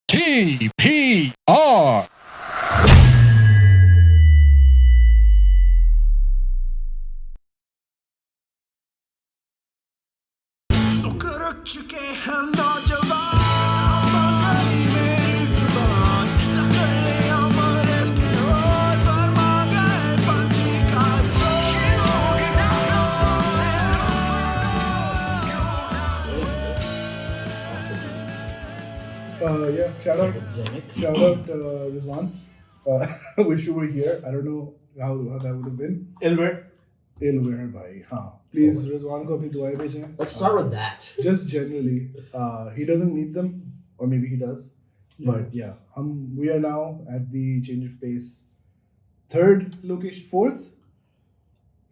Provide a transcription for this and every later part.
TPR. Shout out, Rizwan. I wish you were here. I don't know how that would have been. Ilver. Ilware bhai. Please, Rizwan ko apni duaएं भेजें. Let's start with that. Just generally, he doesn't need them, or maybe he does. But yeah, we are now at the change of pace. Third location, fourth.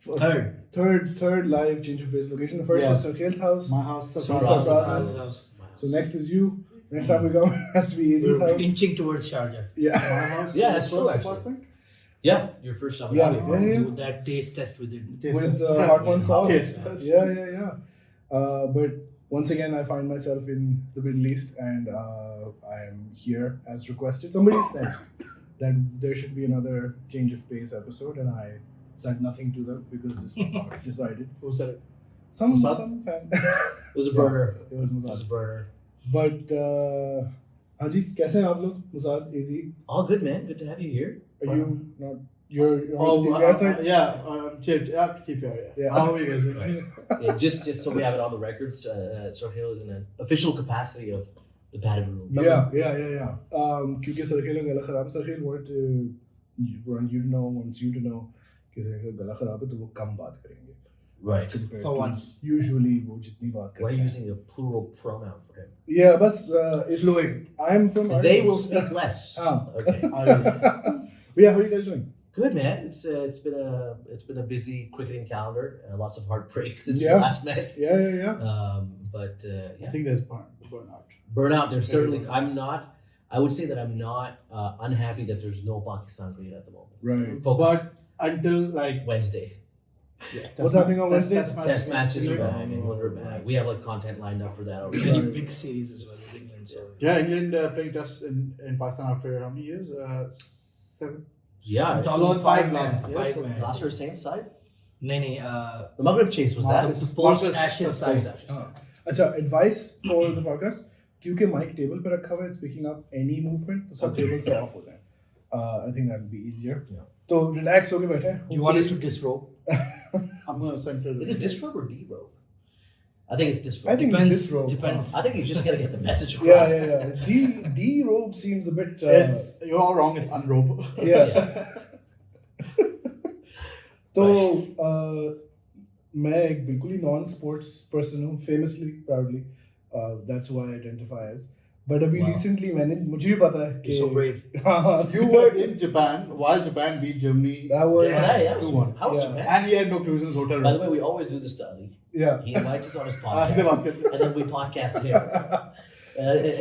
Third live change of pace location. The first was Sarkhail's house. My house. Sarkhail's house. So next is you. Next time we come, it has to be Easy's house. Inching towards Sharjah. Yeah. My house. Yeah, that's true, actually. Apartment. Yeah, your first Abu Yeah. Dhabi. Do that taste test with it. With hot one sauce. Taste test. Yeah. But once again, I find myself in the Middle East, and I am here as requested. Somebody said that there should be another change of pace episode, and I said nothing to them because this was not decided. Who said it? Some Musad? fan. It was a burner. It was It was Musad. a burner. But हाँ जी कैसे हैं आप लोग? Musad, Easy. All good, man. Good to have you here. Are you not? You're on the TPR side. TPR. Yeah. How are you guys doing? Yeah, just so we have it on the records, Sarkhail is in an official capacity of the padded room. Yeah. क्योंकि सरखेल का गला खराब है. Sarkhel wanted wants you to know कि सरखेल का गला खराब है तो वो कम बात करेंगे. Right. Compared For to once. Usually वो जितनी बात करते Why are you हैं. using a plural pronoun for him? Yeah, बस it's Fluid. I'm from. They will speak less. Okay. Yeah, how are you guys doing? Good, man. It's been a busy cricketing calendar. Lots of heartbreak since we Yeah. last met. Yeah. But I yeah. think there's burnout. Burnout. There's certainly. I would say that I'm not unhappy that there's no Pakistan cricket at the moment. Right. Focus. But until like Wednesday. What's happening on Wednesday? Test matches are back and we're back. We have like content lined up for that already. Very big series as well with England. So. Yeah, England playing tests in Pakistan after how many years? 7. Yeah. 2005 last. Five Yes. man. Last year Saints side? नहीं The Maghreb chase was that? the post Ashes side. अच्छा, advice for the podcast. क्योंकि mic table पे रखा हुआ है, it's picking up any movement, तो सब table से off हो जाए. I think that would be easier. Yeah. तो relax होके बैठे हैं. You want us to disrobe? I'm gonna center. Is it disrobe or derobe? I think it's disrobe. I think Depends. it's disrobe. Depends. I think you just gotta get the message across. Yeah. D robe seems a bit. You're all wrong. It's unrobe. Yeah. तो मैं एक बिल्कुल ही non-sports person हूँ, famously, proudly. That's who I identify as. But अभी recently मुझे भी पता है कि You're so brave. You were in Japan while Japan beat Germany. That was Yeah. 2-1. How was Yeah. Japan? And he had no clues in his hotel By the room. way, we always do this to Ali. yeah. He invites us on his ऐसे बात podcast. करते हैं. And then we podcast here.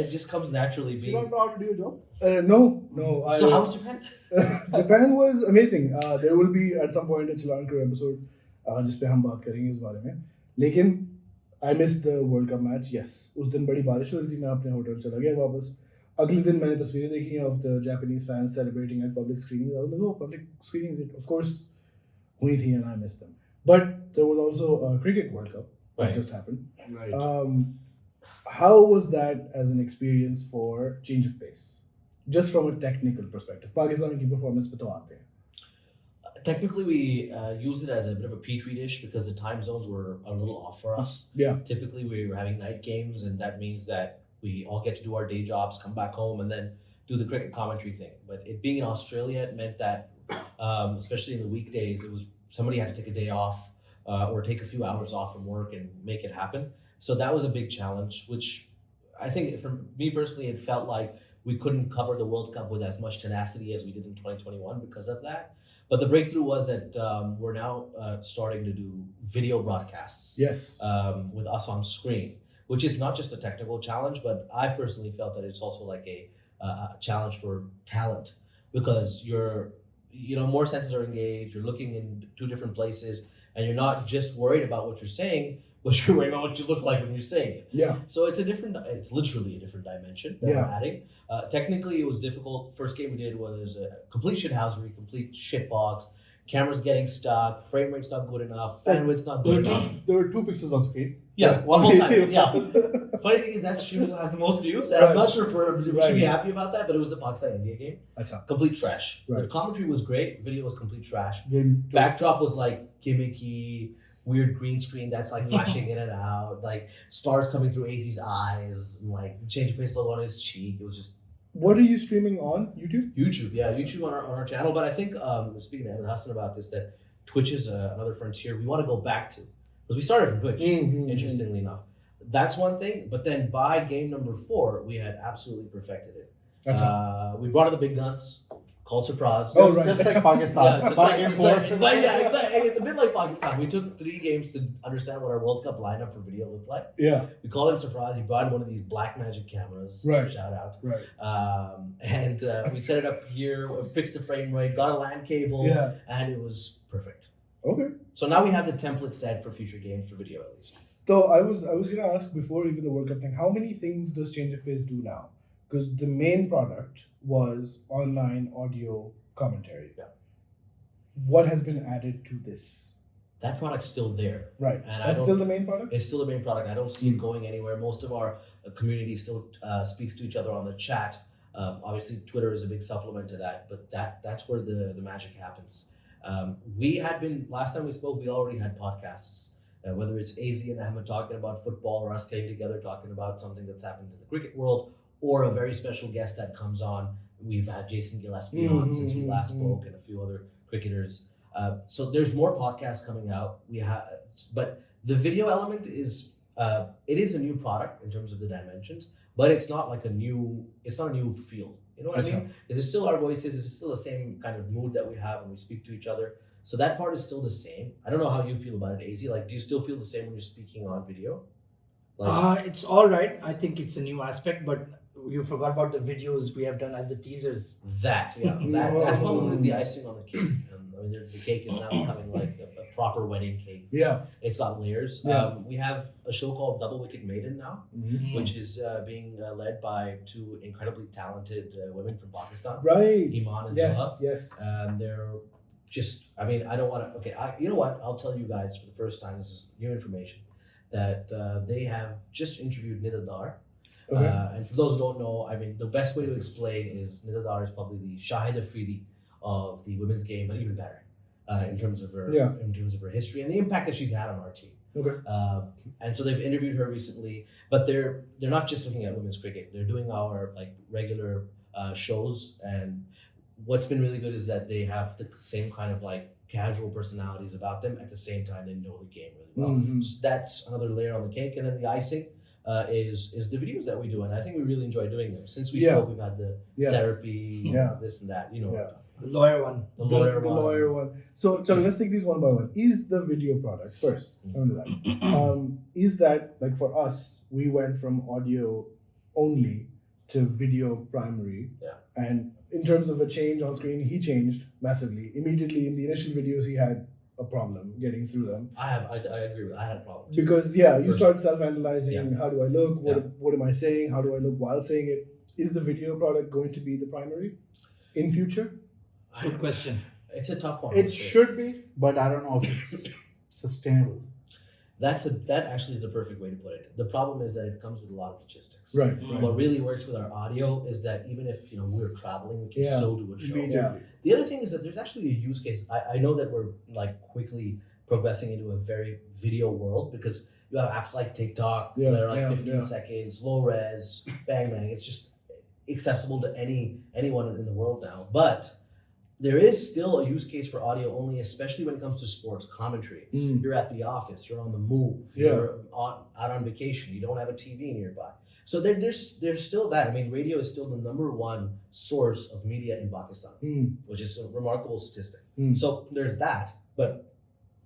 It just comes naturally You being. don't know how to do your job? No. So how was Japan? Japan was amazing. There will be at some point a Chilan Crew episode जिस पे हम बात करेंगे इस बारे में. लेकिन I missed the World Cup match. Yes. उस दिन बड़ी बारिश हो रही थी. मैं अपने होटल चला गया वापस. अगले दिन मैंने तस्वीरें देखी of the Japanese fans celebrating at public screenings. I was like, oh, public screenings, of course, हुई थी and I missed them. But there was also a cricket World Cup that Right. just happened. Right. How was that as an experience for change of pace? Just from a technical perspective. Pakistan की performance पे तो आते हैं. Technically, we used it as a bit of a petri dish because the time zones were a little off for us. Yeah. Typically, we were having night games, and that means that we all get to do our day jobs, come back home, and then do the cricket commentary thing. But it being in Australia, it meant that, especially in the weekdays, it was somebody had to take a day off or take a few hours off from work and make it happen. So that was a big challenge, which I think for me personally, it felt like we couldn't cover the World Cup with as much tenacity as we did in 2021 because of that. But the breakthrough was that we're now starting to do video broadcasts Yes. with us on screen, which is not just a technical challenge, but I've personally felt that it's also like a challenge for talent because more senses are engaged, you're looking in two different places, and you're not just worried about what you're saying, what you look like when you're saying it. Yeah. So it's literally a different dimension that we're adding. Technically, it was difficult. First game we did was a complete shithousery, complete shitbox. Cameras getting stuck, frame rate's not good enough, bandwidth's not good enough. There were 2 pixels on screen. Yeah, one whole time. Yeah. Funny thing is that stream has the most views, and I'm not sure if we should be happy about that, but it was the Pakistan-India game. Complete trash. Right. The commentary was great, video was complete trash. Game two. Backdrop was like gimmicky, weird green screen that's like flashing in and out, like stars coming through AZ's eyes, and like change of pace logo on his cheek. It was just. What are you streaming on YouTube? YouTube on our channel. But I think speaking to Ahmed Hassan about this, that Twitch is another frontier we want to go back to because we started from Twitch. Interestingly enough, that's one thing. But then by game number 4, we had absolutely perfected it. We brought in the big guns. Called surprise. Just like Pakistan. Just by like, game it's 4. exactly. It's a bit like Pakistan. We took 3 games to understand what our World Cup lineup for video looked like. Yeah. We called it surprise. We brought in one of these black magic cameras. Right. Shout out. Right. And we set it up here, fixed the frame rate, got a LAN cable, and it was perfect. Okay. So now we have the template set for future games for video at least. So I was gonna ask before even the World Cup thing, how many things does Change of Pace do now? Because the main product was online audio commentary. Yeah. What has been added to this? That product's still there. Right. And that's still the main product? It's still the main product. I don't see it going anywhere. Most of our community still speaks to each other on the chat. Obviously, Twitter is a big supplement to that, but that's where the magic happens. We had been, last time we spoke, we already had podcasts, whether it's AZ and Ahmed talking about football or us getting together talking about something that's happened in the cricket world, or a very special guest that comes on. We've had Jason Gillespie on since we last spoke, and a few other cricketers. So there's more podcasts coming out. But the video element is it is a new product in terms of the dimensions, but it's not like it's not a new field. You know what I mean? It is still our voices. It's still the same kind of mood that we have when we speak to each other. So that part is still the same. I don't know how you feel about it, AZ. Like, do you still feel the same when you're speaking on video? It's all right. I think it's a new aspect, but you forgot about the videos we have done as the teasers. That's probably the icing on the cake. I mean, the cake is now becoming like a proper wedding cake. Yeah. It's got layers. Yeah. We have a show called Double Wicket Maiden now, which is being led by 2 incredibly talented women from Pakistan. Right. Iman and Yes. Zoha. Yes. They're just, I mean, I don't want to, okay, you know what? I'll tell you guys for the first time, this is new information, that they have just interviewed Nida Dar. Okay. And for those who don't know, I mean, the best way to explain is Nida Dar is probably the Shahid Afridi of the women's game, but even better in terms of her history and the impact that she's had on our team. Okay. And so they've interviewed her recently, but they're not just looking at women's cricket. They're doing our like regular shows, and what's been really good is that they have the same kind of like casual personalities about them. At the same time, they know the game really well. So that's another layer on the cake, and then the icing is the videos that we do, and I think we really enjoy doing them. Since we spoke, we've had the therapy, this and that, The lawyer one. The lawyer one. So let's take these one by one. Is the video product first? I'll do that. Is that like for us? We went from audio only to video primary. Yeah. And in terms of a change on screen, he changed massively. Immediately in the initial videos, he had a problem getting through them. I agree with that. I had a problem too. Because you start self-analyzing. How do I look? What am I saying? How do I look while saying it? Is the video product going to be the primary in future? Good question. It's a tough one. It should be, but I don't know if it's sustainable. That actually is the perfect way to put it. The problem is that it comes with a lot of logistics. Right. What really works with our audio is that even if we're traveling, we can still do a show. Immediately. The other thing is that there's actually a use case. I know that we're like quickly progressing into a very video world because you have apps like TikTok that are like 15 seconds, low res, bang bang. It's just accessible to anyone in the world now. But there is still a use case for audio only, especially when it comes to sports commentary. You're at the office, you're on the move, you're out on vacation, you don't have a TV nearby. So there's still that. I mean, radio is still the #1 source of media in Pakistan, which is a remarkable statistic. So there's that. But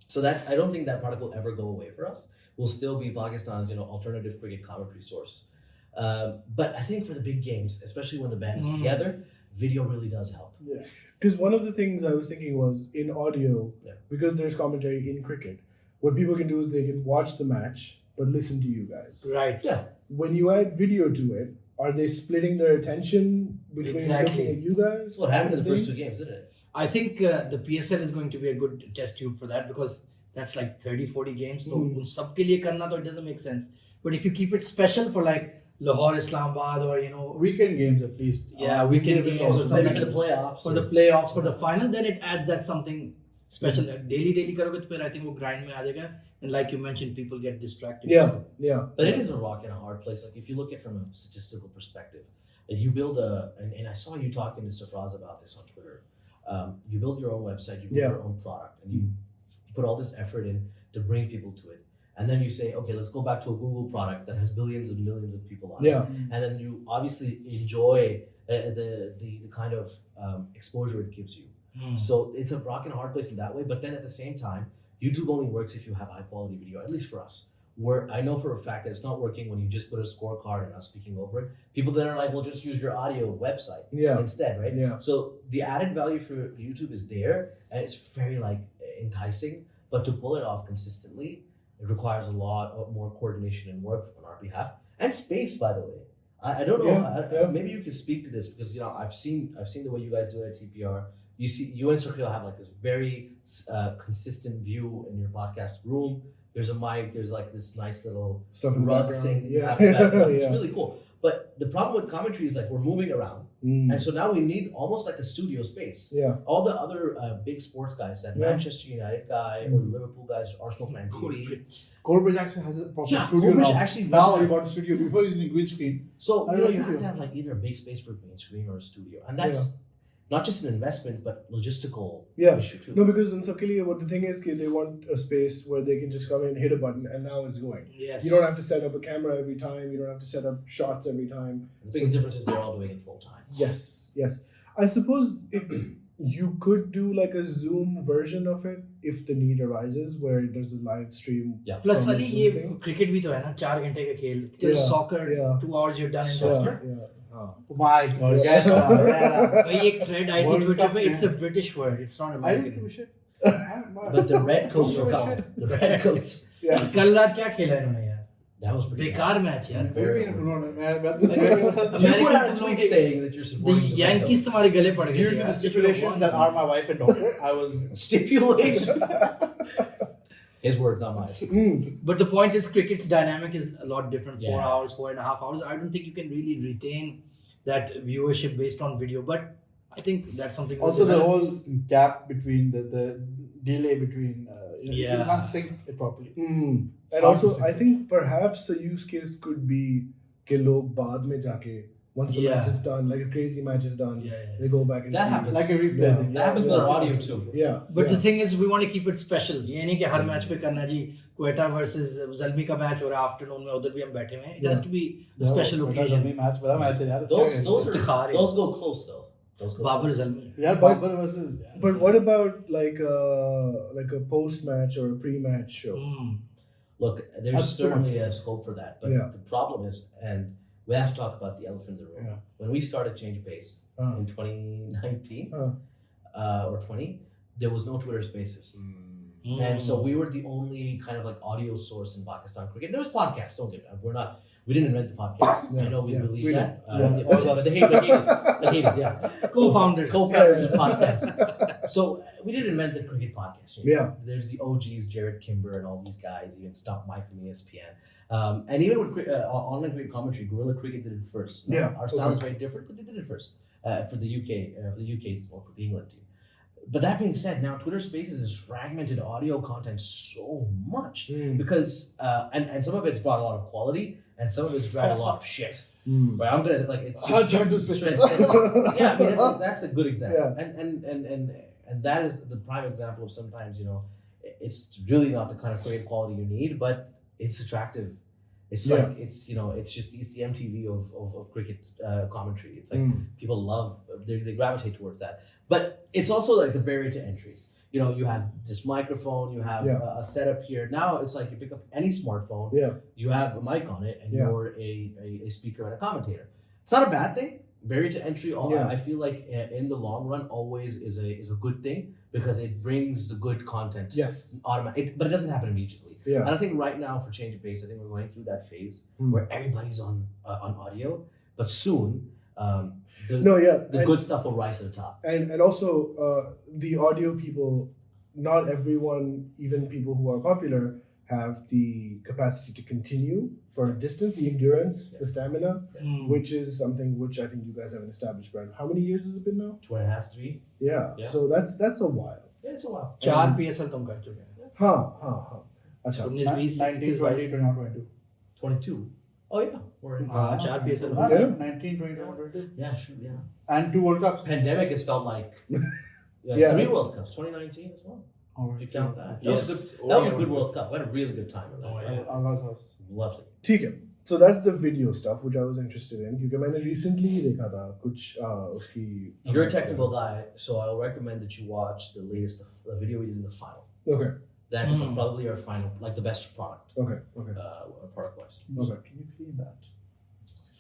so that I don't think that product will ever go away for us. We'll still be Pakistan's alternative cricket commentary source. But I think for the big games, especially when the band is together, video really does help. Yeah. Because one of the things I was thinking was in audio, because there's commentary in cricket, what people can do is they can watch the match but listen to you guys. Right. Yeah. When you add video to it, are they splitting their attention between Exactly. looking at you guys? That's what happened in the and first thing? 2 games, didn't it? I think the PSL is going to be a good test tube for that because that's like 30-40 games. So Hmm. उन सबके लिए करना तो it doesn't make sense. But if you keep it special for like Lahore, Islamabad, or Weekend games at least. weekend Maybe games or also something Maybe for the playoffs. for the playoffs, for the final, then it adds that something special. Daily करोगे तो फिर I think वो grind में आ जाएगा. And like you mentioned, people get distracted. Yeah. But it is a rock and a hard place. Like if you look at it from a statistical perspective, you build and I saw you talking to Safraz about this on Twitter. You build your own website, you build your own product, and you put all this effort in to bring people to it. And then you say, okay, let's go back to a Google product that has billions and millions of people on it. Yeah. And then you obviously enjoy the kind of exposure it gives you. So it's a rock and a hard place in that way. But then at the same time, YouTube only works if you have high quality video, at least for us. Where I know for a fact that it's not working when you just put a scorecard and us speaking over it. People then are like, well, just use your audio website instead, right? Yeah. So the added value for YouTube is there, and it's very like enticing. But to pull it off consistently, it requires a lot of more coordination and work on our behalf, and space, by the way. I don't know. Maybe you can speak to this because I've seen the way you guys do it at TPR. You and Sarkhail have like this very consistent view in your podcast room. There's a mic. There's like this nice little Stuff in the rug background. thing. Yeah. It's really cool. But the problem with commentary is like we're moving around, and so now we need almost like a studio space. Yeah. All the other big sports guys, that Manchester United guy or the Liverpool guys, Arsenal fan TV. Corbridge actually has a proper studio Corbridge now. actually Now he got a studio before using green screen. So I you don't have know. to have like either a big space for a green screen or a studio, and that's not just an investment but logistical issue too. No, because in Sarkhail, what the thing is, they want a space where they can just come in, hit a button, and now it's going. Yes. You don't have to set up a camera every time. You don't have to set up shots every time. The biggest difference is they're all doing it full time. Yes. I suppose you could do like a Zoom version of it if the need arises, where there's a live stream. Yeah. Plus from a Ali, Zoom ये thing. cricket भी तो है ना 4 घंटे का खेल. Just soccer, 2 hours you're done in soccer. Yeah. Oh my god. Yeah. Yes. भाई एक thread आई थी World Twitter Cup पे. में. It's a British word. It's not I don't give American. a shit. But the red coats are gone. The red coats. Yeah. कल रात क्या खेला इन्होंने यार? That was pretty. बेकार मैच यार. Very You You put American out a तुम tweet लोग saying that you're The supporting the Yankees तुम्हारे गले पड़ गए. Due to the stipulations that are my wife and daughter, I was stipulations. His words, not mine. But the point is, cricket's dynamic is a lot different. 4 Yeah. hours, 4.5 hours. I don't think you can really retain that viewership based on video. But I think that's something. also the whole gap between the delay between you can't sync it properly. And It's hard to also, sync I it. think perhaps a use case could be कि लोग बाद में जाके once the match is done, like a crazy match is done, they go back and That see. happens. Like a replay Yeah. thing. That happens with our audio too. Yeah. But the thing is, we want to keep it special. ये नहीं कि हर match पे करना जी Quetta versus Zalmi का match हो रहा है afternoon में उधर भी हम बैठे हुए हैं. It has to be a special occasion. match, बड़ा match है यार. Those go close though. Those go Babar close. Zalmi. यार Babar versus. But what about like a post match or a pre-match show? Look, there's That's too certainly a scope for that, but Yeah. the problem is, and we have to talk about the elephant in the room. Yeah. When we started Change Pace in 2019 or 20, there was no Twitter Spaces, and so we were the only kind of like audio source in Pakistan cricket. There was podcasts. Don't get me. We didn't invent the podcast. I know we believe we that. did. But they hate it. Yeah. Co-founders. Co-founders of podcasts. So we didn't invent the cricket podcast. Yeah. There's the OGs, Jared Kimber and all these guys, even Stump Mike from ESPN. And even with online cricket commentary, Guerrilla Cricket did it first. Now, Yeah, our style is okay. very different, but they did it first for the UK or for the England team. But that being said, now Twitter Spaces has fragmented audio content so much because and some of it's brought a lot of quality and some of it's dragged a lot of shit. Right, I'm gonna like it's just, Jump to Spaces. yeah, I mean that's a good example, and that is the prime example of sometimes it's really not the kind of cricket quality you need, but it's attractive. It's like it's the MTV of cricket commentary. It's like people love they gravitate towards that, but it's also like the barrier to entry. You have this microphone, you have a setup here. Now it's like you pick up any smartphone, you have a mic on it, and you're a speaker and a commentator. It's not a bad thing, barrier to entry. Yeah. I feel like in the long run, always is a good thing because it brings the good content. Yes. Automatic, but it doesn't happen immediately. Yeah. And I think right now for Change of Pace, I think we're going through that phase Hmm. where everybody's on audio, but soon the and, good stuff will rise to the top. and also the audio people, not everyone, even people who are popular, have the capacity to continue for a distance, the endurance, the stamina, which is something which I think you guys have an established brand. How many years has it been now? 2.5, 3. Yeah. Yeah. So that's a while. Yeah, it's a while. 4 PSL तुम कर चुके हैं हाँ. अच्छा. 19 20 19, 20, 21, 22. 22. Oh yeah, we're in. हाँ 4 PSL Yeah. 19, 20, 21, 22. Yeah, sure, yeah. And 2 World Cups. Pandemic has felt like Yeah. 3 World Cups, 2019 as well. Alright. You count that. Yes. That was a good World Cup. We had a really good time. with that. Oh, yeah. Allah's house. Lovely. ठीक है. So that's the video stuff which I was interested in क्योंकि मैंने recently ही देखा था कुछ उसकी. You're a technical guy, so I'll recommend that you watch the latest video we did in the final. Okay. That's probably our final, like the best product, Okay. product wise. Okay. Can you clean that?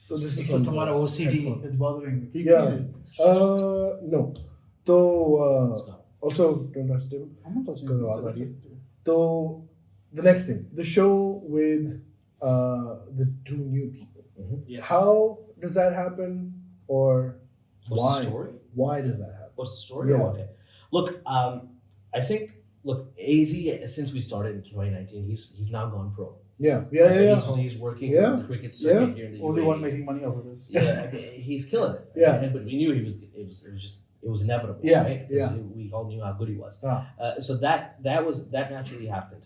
So this is तो from तुम्हारा OCD It's bothering me. Can you Yeah. clean it? No. तो Let's go. also don't touch the table. I'm not touching Because it. आवाज आ रही है. So the next thing, the show with the 2 new people. yes How does that happen, or What's why? the story? Why does that happen? What's the story? Yeah. Oh, okay. Look, I think AZ since we started in 2019, he's now gone pro. Yeah. He's working Yeah. with the cricket circuit here in the Only UAE. one making money off of this. Yeah, I mean, he's killing it. Yeah. But we knew it was inevitable. Yeah, Right? 'Cause yeah. We all knew how good he was. Ah. So that naturally happened.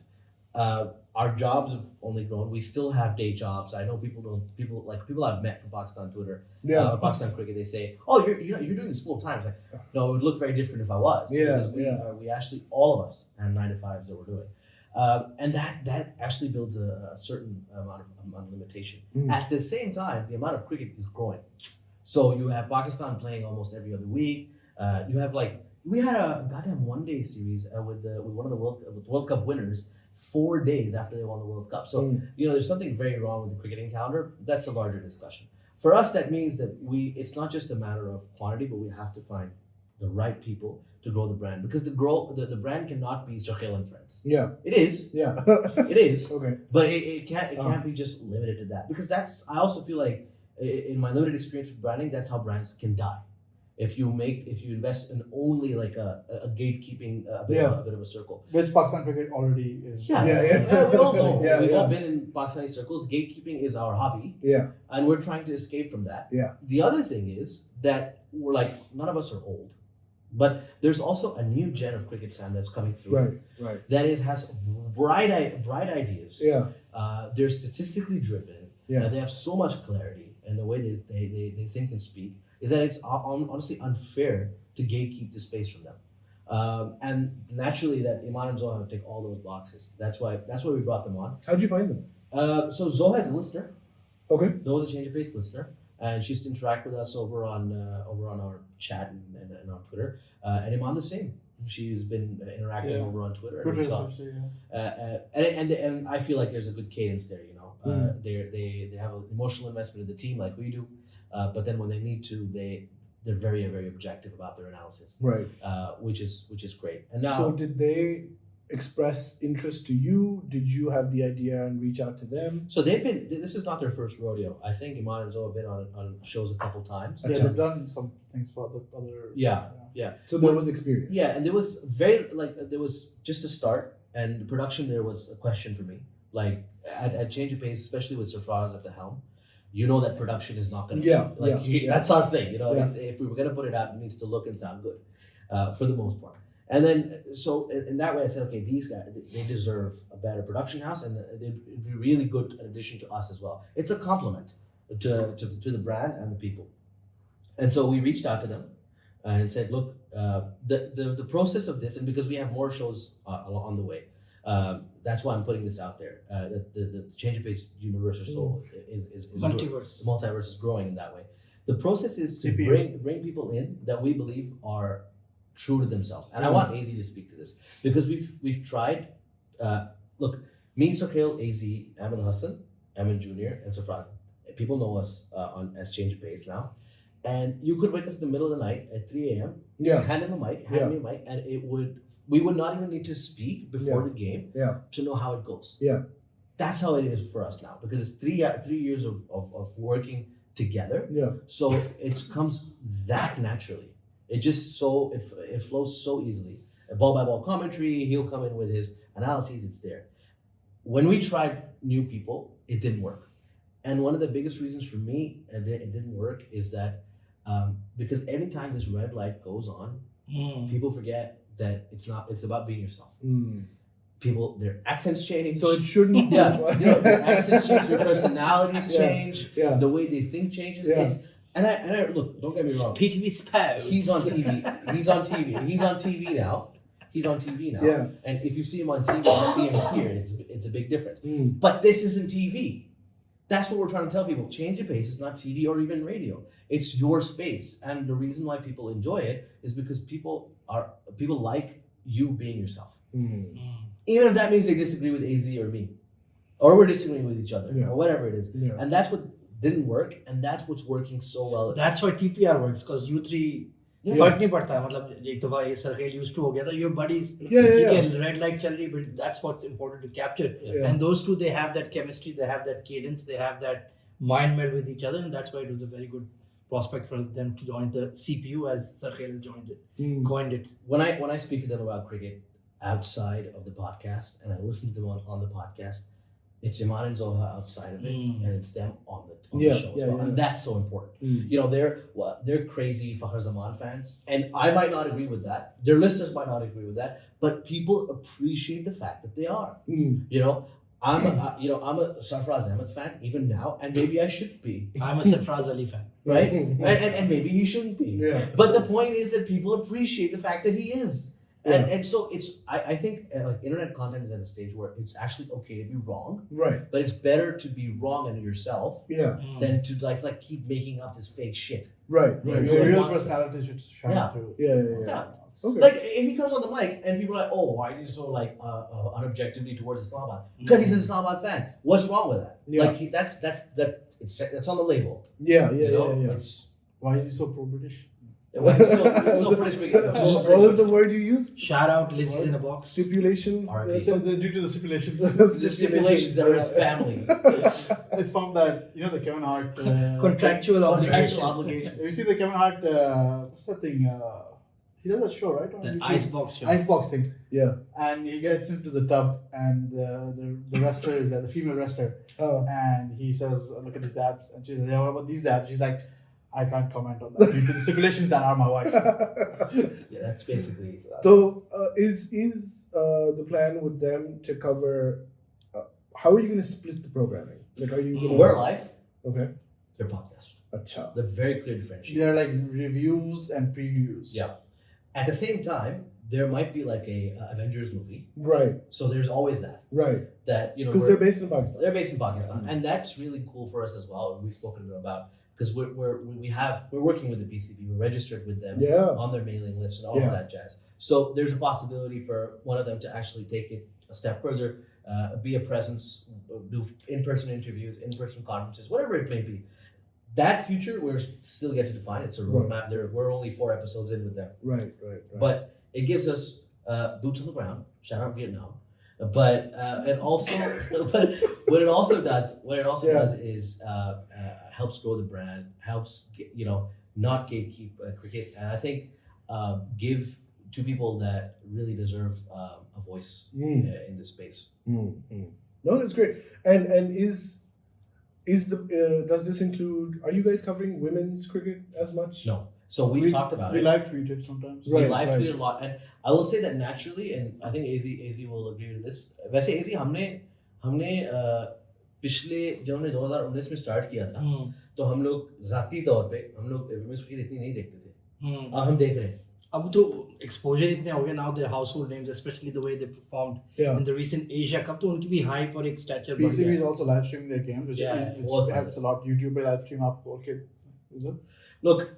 Our jobs have only grown. We still have day jobs. I know people I've met from Pakistan Twitter, Pakistan cricket. They say, "Oh, you're doing this full time." It's like, no, it would look very different if I was. Yeah, Because we actually all of us have 9 to 5s that we're doing. And that actually builds a certain amount of limitation. At the same time, the amount of cricket is growing. So you have Pakistan playing almost every other week. You have we had a goddamn one-day series with one of the World Cup winners 4 days after they won the World Cup. So there's something very wrong with the cricketing calendar. That's a larger discussion. For us, that means that it's not just a matter of quantity, but we have to find the right people to grow the brand, because the brand cannot be Sarkhail and friends. Yeah. It is. Yeah. It is. Okay. But it can't be just limited to that, because I also feel like in my limited experience with branding, that's how brands can die. If you invest in only like a gatekeeping, a bit of a circle. Which Pakistan cricket already is. Yeah. We all know. Yeah, We've all yeah. been in Pakistani circles. Gatekeeping is our hobby, Yeah. and we're trying to escape from that. Yeah. The other thing is that we're none of us are old, but there's also a new gen of cricket fan that's coming through. Right. That has bright ideas. Yeah. They're statistically driven. Yeah. They have so much clarity, and the way they think and speak is that it's honestly unfair to gatekeep the space from them. And naturally, that Iman and Zoha tick all those boxes. That's why we brought them on. How'd you find them? So Zoha is a listener. Okay. Zoha's a Change of Pace listener, and she used to interact with us over on our chat and on Twitter. And Iman the same. She's been interacting over on Twitter. Twitter And we saw. especially, And I feel like there's a good cadence there. They have an emotional investment in the team like we do, but then when they need to, they're very, very objective about their analysis, Right. which is great. And now, So did they express interest to you? Did you have the idea and reach out to them? so they've been. This is not their first rodeo. I think Iman and Zoe have been on shows a couple times. Yeah, they've done some things for the other. Yeah. So there was experience. Yeah, and there was there was just a start, and the production there was a question for me. Like at Change of Pace, especially with Sarfraz at the helm, that production is not going to Yeah, that's our thing. Yeah. If we were going to put it out, it needs to look and sound good for the most part. And then so in that way, I said, okay, these guys, they deserve a better production house, and it'd be a really good addition to us as well. It's a compliment to the brand and the people. And so we reached out to them and said, look, the process of this, and because we have more shows on the way, that's why I'm putting this out there. The Change of Pace universe or so is multiverse. The multiverse is growing in that way. The process is to TPR. bring people in that we believe are true to themselves, and I want AZ to speak to this because we've tried. Look, me, Sarkhail, AZ, Ahmed Hassan, Ahmed Jr., and Sarfraz. People know us as Change of Pace now. And you could wake us in the middle of the night at 3 a.m. Yeah. Hand him a mic, hand me a mic, and we would not even need to speak before the game to know how it goes. Yeah. That's how it is for us now, because it's 3 years of working together. Yeah. So it comes that naturally. It just it flows so easily. A ball by ball commentary, he'll come in with his analyses, it's there. When we tried new people, it didn't work. And one of the biggest reasons for me it didn't work is that because anytime this red light goes on, people forget that it's about being yourself. People, their accents change. So it shouldn't. Their accents change, their personalities change, the way they think changes. Yeah. And I look, don't get me wrong. PTV spouse. He's on TV. He's on TV now. Yeah. And if you see him on TV, you see him here. It's a big difference. But this isn't TV. That's what we're trying to tell people. Change of pace is not TV or even radio. It's your space. And the reason why people enjoy it is because people like you being yourself. Even if that means they disagree with AZ or me. Or we're disagreeing with each other. Or whatever it is. Yeah. And that's what didn't work. And that's what's working so well. That's why TPR works, because you three फर्क नहीं पड़ता है. मतलब एक दफा ये Sarkhel used to हो गया था. Your buddies, red light चल रही, but that's what's important to capture. And those two, they have that chemistry, they have that cadence, they have that mind meld with each other, and that's why it was a very good prospect for them to join the CPU as Sarkhail has coined it. When I speak to them about cricket outside of the podcast, and I listen to them on the podcast, it's Iman and Zoha outside of it, and it's them on the show as well. And that's so important. You know, they're crazy Fakhar Zaman fans, and I might not agree with that. Their listeners might not agree with that, but people appreciate the fact that they are. You know, I'm a Sarfraz Ahmed fan even now, and maybe I should be. I'm a Sarfraz Ali fan, right? and maybe he shouldn't be. But the point is that people appreciate the fact that he is. And so I think internet content is at a stage where it's actually okay to be wrong, right? But it's better to be wrong in yourself, than to like keep making up this fake shit, right? Your real personality should shine through. Yeah. Okay. Like if he comes on the mic and people are like, oh, why are you so like unobjectively towards Islamabad? Because he's an Islamabad fan. What's wrong with that? Like that's on the label. Yeah. It's why is he so pro-British? Why is he so British? What was the word you used? Shout out, Lizzie's in a box. Stipulations. Due to the stipulations. The stipulations that are his family. It's from that, the Kevin Hart contractual obligation. You see the Kevin Hart, what's that thing? He does that show, right? That icebox show. Icebox thing. Yeah. And he gets into the tub, and the wrestler is there, the female wrestler. Oh. And he says, look at these abs. And she says, yeah, what about these abs? She's like, I can't comment on that due to the stipulations that are my wife. Yeah, that's basically. So, is the plan with them to cover? How are you going to split the programming? Like, are you? We're live. Okay. They're podcast. Achha. They're very clear differentiation. They're like reviews and previews. Yeah. At the same time, there might be like a Avengers movie. Right. So there's always that. Right. That because they're based in Pakistan. They're based in Pakistan, and that's really cool for us as well. We've spoken to them about. Because we're working with the PCB, we're registered with them on their mailing list and all of that jazz. So there's a possibility for one of them to actually take it a step further, be a presence, do in-person interviews, in-person conferences, whatever it may be. That future we're still yet to define. It's a roadmap. We're only 4 episodes in with them. Right. But it gives us boots on the ground. Shout out Vietnam. But it also, what it also does is helps grow the brand, helps not gatekeep cricket, and I think give to people that really deserve a voice in this space. No, that's great. And is the does this include? Are you guys covering women's cricket as much? No. So we've talked about it. We live tweet it sometimes. We live tweet it a lot, and I will say that naturally, and I think AZ will agree with this. वैसे AZ हमने पिछले जब हमने 2019 में start किया था, तो हम लोग जाती तौर पे हम लोग वुमेन्स क्रिकेट इतनी नहीं देखते थे. अब हम देख रहे हैं. अब तो exposure इतने हो गए, now their household names, especially the way they performed in the recent Asia Cup, तो उनकी भी hype और एक stature बढ़ गया. PCB is also live streaming their games, which helps a lot. YouTube पे live stream आपको okay. Look,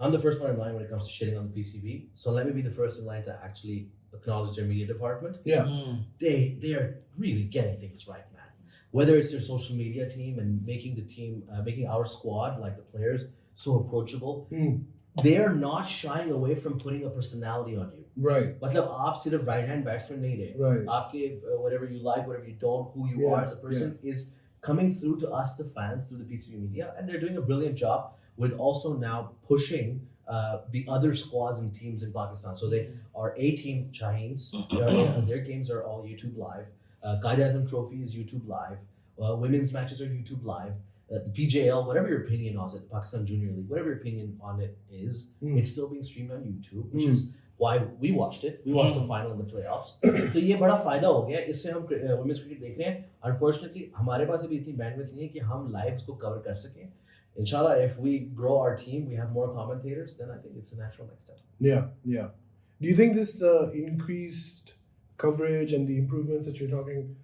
I'm the first one in line when it comes to shitting on the PCB. So let me be the first in line to actually acknowledge their media department. Yeah. They are really getting things right, man. Whether it's their social media team and making the team, making our squad, like the players, so approachable. They are not shying away from putting a personality on you. Right. मतलब आप सिर्फ right hand batsman नहीं रहे. Right. आपके whatever you like, whatever you don't, who you are as a person is coming through to us, the fans, through the PCB media, and they're doing a brilliant job with also now pushing the other squads and teams in Pakistan. So they are A-team Shaheens. Their games are all YouTube live. Qaid-e-Azam Trophy is YouTube live. Women's matches are YouTube live. The PJL, whatever your opinion on it, Pakistan Junior League, whatever your opinion on it is, it's still being streamed on YouTube, which is why we watched it. We watched the final and the playoffs. तो ये बड़ा फायदा हो गया. इससे हम women's cricket देख रहे हैं. Unfortunately, हमारे पास अभी इतनी bandwidth नहीं है कि हम live उसको cover कर सकें. Inshallah, if we grow our team, we have more commentators, then I think it's a natural next step. Yeah. Do you think this increased coverage and the improvements that you're talking,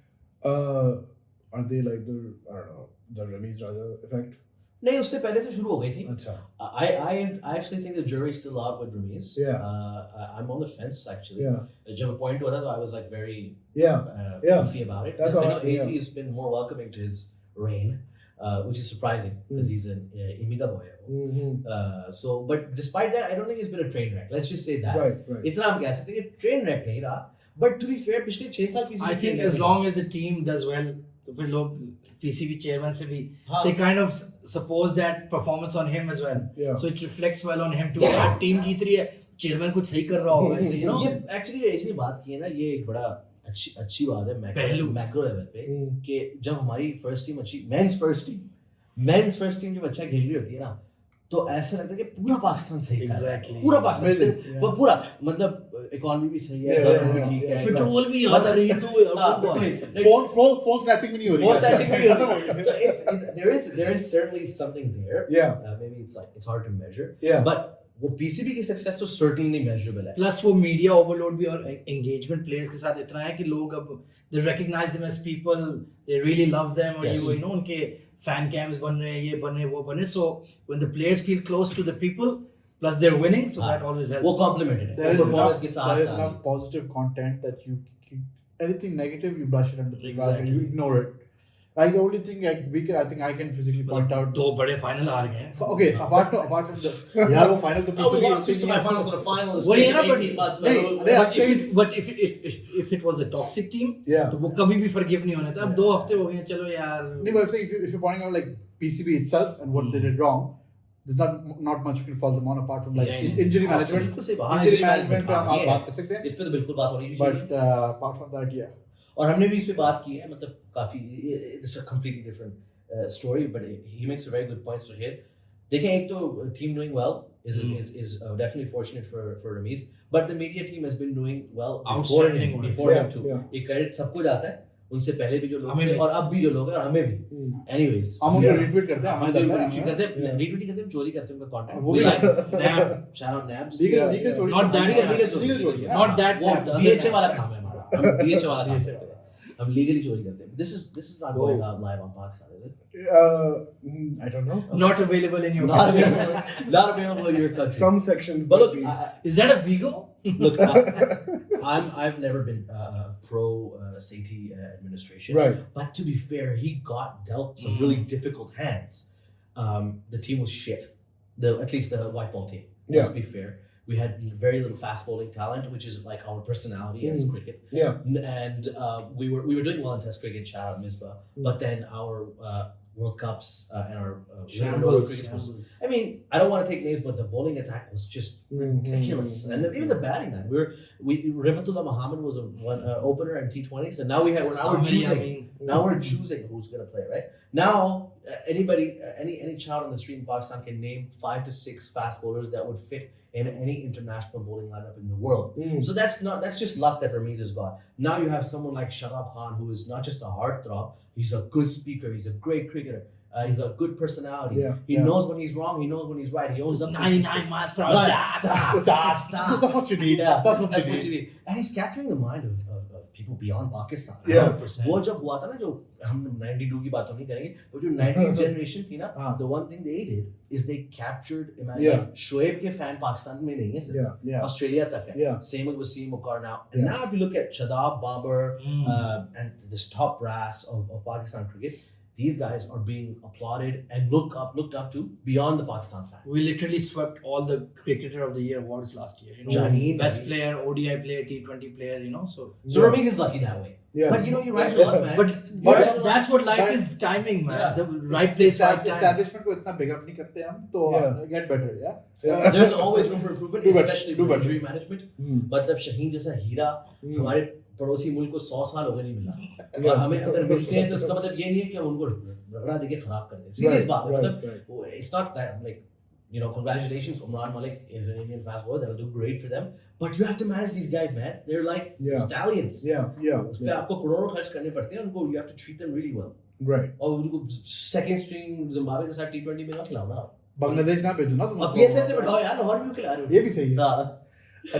are they like the Ramiz Raja effect? नहीं, उससे पहले से शुरू हो गई थी. अच्छा. I actually think the jury's still out with Ramiz. Yeah. I'm on the fence actually. Yeah. जब appointed हुआ था, तो I was like very iffy about it. That's what AZ has been more welcoming to his reign, which is surprising because he's an Imida boy. So, but despite that, I don't think it's been a train wreck. Let's just say that. Right. इतना हम कह सकते हैं कि train wreck नहीं रहा. But to be fair, पिछले 6 साल PCB I think as long as the team does well, तो फिर लोग PCB chairman से भी they kind of suppose that performance on him as well. Yeah. So it reflects well on him too. यार team जीत रही है, chairman कुछ सही कर रहा होगा ऐसे, you know. ये actually ऐसी बात की है ना, ये एक बड़ा अच्छी बात है मैक्रो लेवल पे कि जब हमारी फर्स्ट टीम अच्छी मेंस फर्स्ट टीम जब अच्छा खेल रही होती है ना, तो ऐसा लगता है कि पूरा पाकिस्तान सही कर रहा है. पूरा पाकिस्तान वो पूरा मतलब इकोनॉमी भी सही है, ठीक है, पेट्रोल भी आ रही है, तो फोन स्नैचिंग भी नहीं हो रही. There is certainly something there. Maybe it's hard to measure. But वो PCB की सक्सेस तो certainly measurable है. Plus वो मीडिया ओवरलोड भी और एंगेजमेंट प्लेयर्स के साथ इतना है कि लोग अब they recognize them as people, they really love them, और you know उनके fan cams बन रहे हैं, ये बन रहे, वो बन रहे. So when the players feel close to the people, plus they're winning, so that always helps. वो complimented है. There is enough positive content that you anything negative you brush it under the rug, you ignore it. Like the only thing I think I can physically point out. दो बड़े final हार गए हैं. Okay, apart from the यार वो final तो PCB we lost 2 semi-finals and a final. वो ये ना, 18 months. But if it was a toxic team, तो वो कभी भी forgive नहीं होने थे. अब 2 हफ्ते हो गए, चलो यार. नहीं, but I'm saying if you're pointing out like PCB itself and what they did wrong, there's not much you can fault them on apart from like injury management. Injury management पे हम आप बात कर सकते हैं. इस पे तो बिल्कुल बात होनी चाहिए. But apart from that, yeah. और हमने भी इस पे बात की है, मतलब काफी it's a completely different story, but he makes a very good points for here. देखें, एक तो team doing well is definitely fortunate for Ramiz, but the media team has been doing well before him too. ये credit सबको जाता है, उनसे पहले भी जो लोग थे और अब भी जो लोग हैं, और हमें भी. Anyways, हम उनको retweet करते हैं, हमारे retweet करते हैं, चोरी करते हैं उनका content. वो भी shout out Nabs. Legal चोरी. Not that. Not that. वो DHA वाला काम है हमारा. हम DHA वाला काम करते हैं. हम legally चोरी करते हैं. This is not going out live on Pakistan, is it? I don't know. Not available in your not available in your country. Some sections. But look, is that a Vigo? Look, I've never been pro Sethi administration. Right. But to be fair, he got dealt some really difficult hands. The team was shit. At least the white ball team. Let's be fair. We had very little fast bowling talent, which is like our personality as cricket. And we were doing well in Test cricket, shout out Misbah. But then our World Cups and our cricket was. I mean, I don't want to take names, but the bowling attack was just ridiculous, and even the batting line. Rifatullah Muhammad was an opener in T20s, and now we're choosing. Now we're choosing who's going to play, right? Now, any child on the street in Pakistan can name 5 to 6 fast bowlers that would fit in any international bowling lineup in the world. So that's just luck that Ramiz has got. Now you have someone like Shoutout Khan, who is not just a heartthrob, he's a good speaker, he's a great cricketer. He's got good personality. He knows when he's wrong, he knows when he's right. He owns up 99 miles per hour. That's what you need. That's what you need. And he's capturing the mind of people beyond Pakistan. 100%. वो जब हुआ था ना, जो हम 92 की बात तो नहीं करेंगे, तो जो 90s generation थी ना, the one thing they did is they captured. Imagine Shoaib के fan पाकिस्तान में नहीं है सिर्फ, Australia तक है. Same with Wasim Akram now. And now if you look at Shadab, Babar, and this top brass of Pakistan cricket, these guys are being applauded and looked up to beyond the Pakistan fan. We literally swept all the Cricketer of the Year awards last year. Shaheen, best player, ODI player, T20 player. So Ramiz is lucky that way. Yeah. But you ride your luck, man. But that's what life is, timing, man. Yeah. The right place, right time. Establishment को इतना big up नहीं करते हम तो get better, yeah. There's always room for improvement, especially with injury management. मतलब शहीन जैसा हीरा हमारे पड़ोसी मुल्क को 100 साल हो गए नहीं मिला और हमें अगर मिलते हैं तो इसका मतलब ये नहीं है कि हम उनको रगड़ा देके खराब कर दें. सीरियस बात है. मतलब it's not that like congratulations, Umran Malik is an Indian fast bowler. That'll do great for them. But you have to manage these guys, man. They're like stallions. उस पे आपको करोड़ों खर्च करने पड़ते हैं उनको. You have to treat them really well. Right. और उनको second string Zimbabwe के साथ T20 में ना खिलाओ ना. बांग्लादेश ना भेजो ना तुम. अब PSL से बैठाओ यार. लाहौर में खिला रहे हो. ये भी सही है.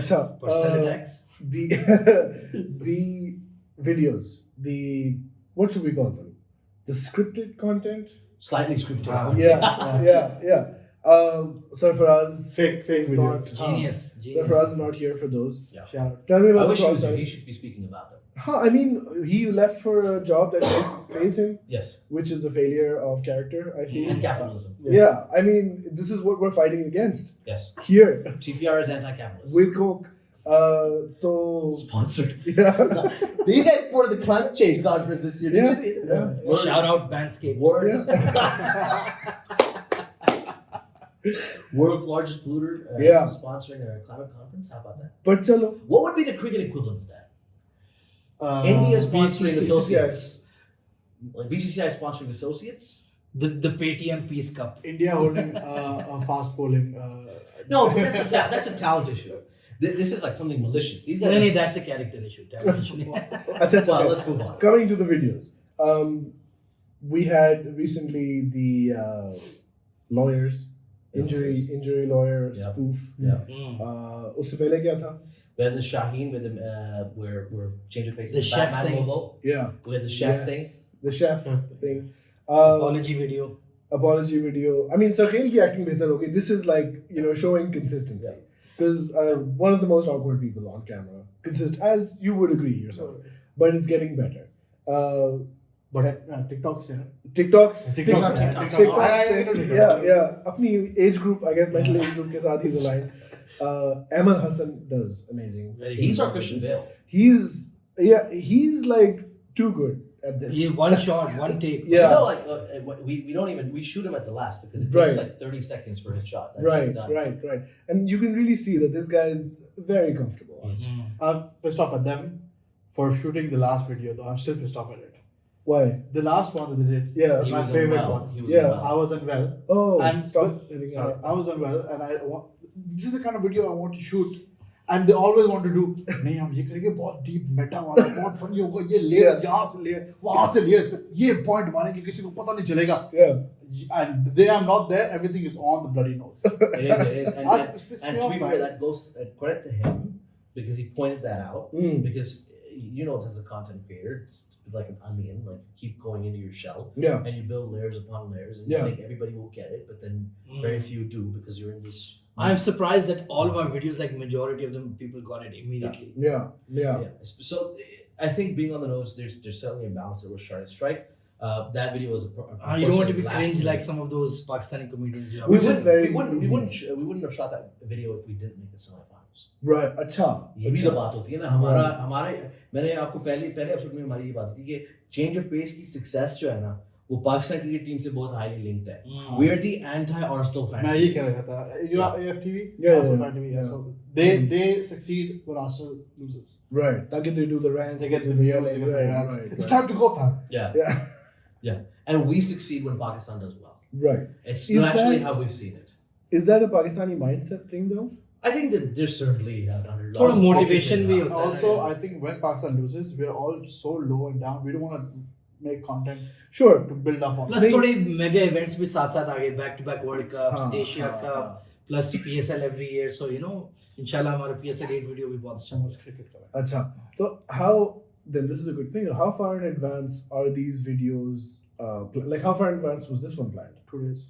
अच्छा. Personal attacks. The videos, what should we call them? The scripted content? Slightly scripted. I would say. Yeah. Sarfaraz Fake videos. Genius. Sarfaraz is not here for those. Yeah. Tell me I about wish the he was here. process. He should be speaking about them. I mean, he left for a job that pays him, Yes. which is a failure of character, I feel. And capitalism. Yeah, I mean, this is what we're fighting against Yes. here. TPR is anti-capitalist. With Coke. So Sponsored. yeah. These guys supported the climate change conference this year, didn't they? Yeah. Shoutout Bandscape. Words. World's largest polluter sponsoring a climate conference. How about that? But chalo. What would be the cricket equivalent of that? India sponsoring associates. Like BCCI sponsoring associates. The Paytm Peace Cup. India holding a fast bowling. No, but that's a talent issue. This is like something malicious. These guys. No, that's a character issue. Talent issue. Well, let's move on. Coming to the videos, we had recently the lawyers injury lawyer spoof. उससे पहले क्या था? We had the Shaheen with the where change of pace. The chef Batman thing. logo. Yeah. We had the chef thing. The chef thing. Apology video. I mean, Sarkhail की acting बेहतर हो गई. This is like showing consistency. Because one of the most awkward people on camera, as you would agree yourself, but it's getting better. But TikToks. Yeah. अपनी age group, I guess, mental age group के साथ he's aligned. Ahmed Hassan does amazing. He's our Christian Bale. He's like too good at this. He one shot, one take. Yeah. We shoot him at the last because it takes like 30 seconds for his shot. That's Right. And you can really see that this guy is very comfortable. I'm pissed off at them for shooting the last video, though. I'm still pissed off at it. Why? The last one that they did. Yeah, that's my favorite one. I was unwell. Oh, and sorry, I was unwell, and this is the kind of video I want to shoot. And they always want to do. नहीं हम ये करेंगे बहुत deep meta वाला बहुत funny होगा ये layer यहाँ से layer वहाँ से layer ये point मारेंगे किसी को पता नहीं चलेगा. Yeah. And they are not there. Everything is on the bloody nose. It is. And to be fair, that goes credit to him because he pointed that out. Because as a content creator, it's like an onion. Like you keep going into your shell. Yeah. And you build layers upon layers, and you think everybody will get it, but then very few do because you're in this. I'm surprised that all of our videos, like majority of them, people got it immediately. Yeah. So I think being on the nose, there's certainly a balance that we're trying to strike. That video was. You don't want to be cringe like some of those Pakistani comedians. We wouldn't have shot that video if we didn't make the semifinals. Right. अच्छा. ये भी तो बात होती है ना हमारे मैंने आपको पहले एपिसोड में हमारी ये बात थी कि चेंज ऑफ पेस की सक्सेस जो है ना वो पाकिस्तान क्रिकेट टीम से बहुत हाईली लिंक्ड है. We are the anti-Arsenal fan. मैं ये कह रहा था. You are AFTV. Arsenal fan TV. So they succeed when Arsenal loses. Right. ताकि they do the rants. They get the views. They get the rants. It's time to go, fam. Yeah. And we succeed when Pakistan does well. Right. It's naturally how we've seen it. Is that a Pakistani mindset thing though? I think that there's certainly sort of motivation भी होता है. Also, I think when Pakistan loses, we're all so low and down. We don't want to make content. Sure. To build up on. Plus थोड़े mega events भी साथ-साथ आ गए. Back-to-back World Cups, Asia Cup, plus PSL every year. So inshallah हमारा PSL 8 video भी बहुत so much cricket का. अच्छा. तो how then this is a good thing. How far in advance are these videos? Like how far in advance was this one planned? 2 days.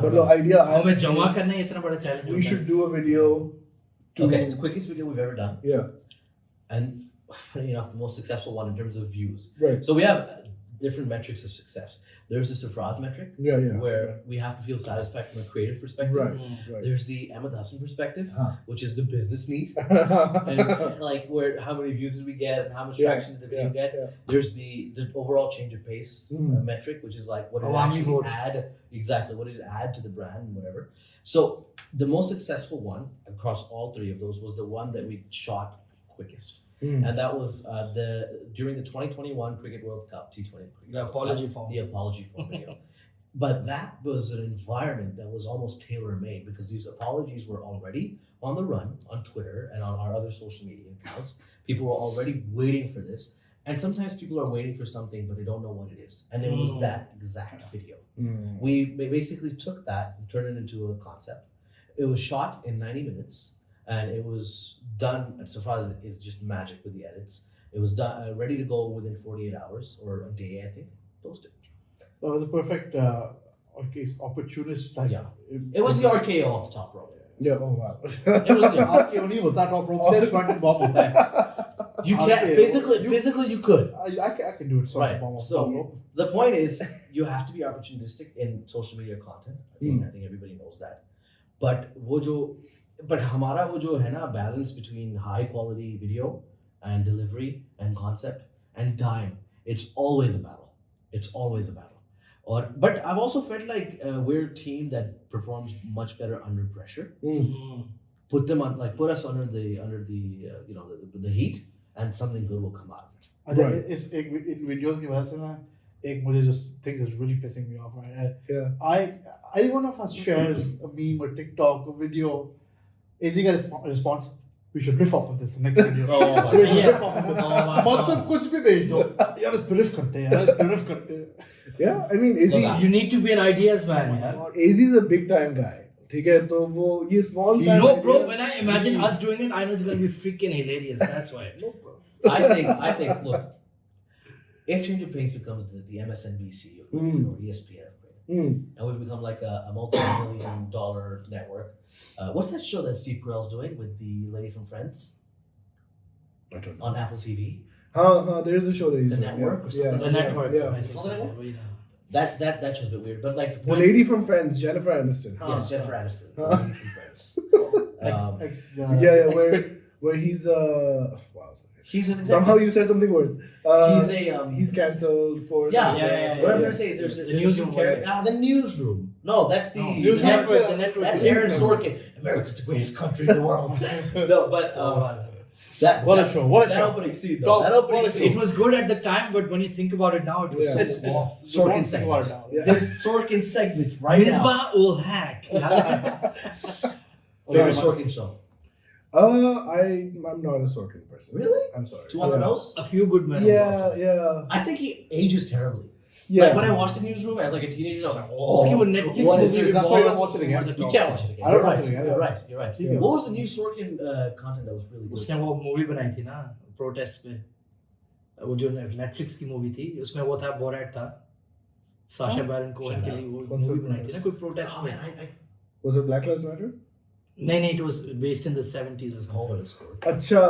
But the idea हमें जमा करना है इतना बड़ा challenge. We should do a video. Okay, it's the quickest video we've ever done. Yeah. And funny enough, the most successful one in terms of views. Right. So we have different metrics of success. There's the Sarkhail metric, Yeah. where we have to feel satisfied from a creative perspective. Right. There's the Ahmed Hassan perspective, Huh. which is the business need, and like how many views did we get, and how much traction did the video get. Yeah. There's the overall change of pace metric, which is like what did it actually add, exactly what did it add to the brand and whatever. So the most successful one across all three of those was the one that we shot quickest. And that was during the 2021 Cricket World Cup, T20. The apology form. The apology form video. But that was an environment that was almost tailor-made because these apologies were already on the run on Twitter and on our other social media accounts. People were already waiting for this. And sometimes people are waiting for something, but they don't know what it is. And it was that exact video. We basically took that and turned it into a concept. It was shot in 90 minutes. And it was done, so far as is just magic with the edits. It was done, ready to go within 48 hours or a day, I think. Posted. That was a perfect opportunist. Like, Yeah. It was the RKO off the top rope. Yeah. Oh wow. It was the RKO नहीं होता, top rope से front bomb होता है. You can't physically you could. I can do it. Right. So the point is, you have to be opportunistic in social media content. I think everybody knows that. But हमारा वो जो है ना balance between high quality video and delivery and concept and time, it's always a battle. It's always a battle. But I've also felt like we're a team that performs much better under pressure. Put us under the heat, and something good will come out of it. I think it's in videos की वजह से ना एक मुझे just things that's really pissing me off right. I one of us shares a meme or TikTok or video. Easy का response. We should riff off of this next video. मतलब कुछ भी भेज दो. यार इस पे riff करते हैं. Yeah, I mean, Izzy. You need to be an ideas man. Izzy is a big time guy. ठीक है तो वो ये small time. No bro, when I imagine us doing it, I know it's gonna be freaking hilarious. That's why. No bro. I think look, if Change of Pace becomes the MSNBC or ESPN. And we become like a multi-million-dollar network. What's that show that Steve Carell's doing with the lady from Friends? I don't know. On Apple TV? There's a show that he's The doing. Network or something? The network. Yeah. I think so. That show's a bit weird, but like the lady from Friends, Jennifer Aniston. Yes, Jennifer Aniston. The lady from Friends. Where he's wow. He's an executive. Somehow you said something worse. He's cancelled for What I'm gonna say is there's the newsroom. The newsroom. No, that's the network. That's Aaron Sorkin. America's the greatest country in the world. No, but what a show! That opening scene though. That opening scene. It was good at the time, but when you think about it now, it was so off. Sorkin segment. This Sorkin segment right now. Misbah ul hack. Favorite Sorkin show? I'm not a Sorkin person. Really? I'm sorry. Two on the nose? A few good men. Yeah. I think he ages terribly. Yeah. Like when I watched the newsroom as like a teenager, I was like, oh. Uski wo Netflix what is movies this? That's why I don't watch it again. You can't watch it again. I don't watch it again. You're right. What was the new Sorkin content that was really good? उसने वो movie बनाई थी ना protest पे वो जो Netflix की movie थी उसमें वो था बोरैट था साशा बैरन कोहेन के लिए वो मूवी बनाई थी ना कोई प्रोटेस्ट में Was it Black Lives Matter? नहीं it was based in the 70s or something. अच्छा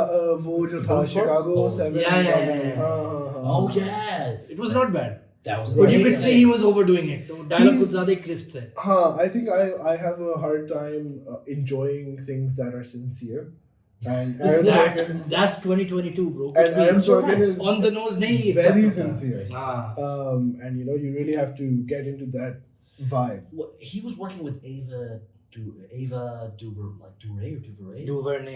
वो जो था Chicago 7. Yeah. Oh yeah. It was not bad. That was. But you could see he was overdoing it. तो dialogue कुछ ज़्यादा crisp थे. I think I have a hard time enjoying things that are sincere. And Aaron Sorkin, that's 2022, bro. And Aaron Sorkin is on the nose, nahi, very sincere. And you know, you really have to get into that vibe. Well, he was working with Ava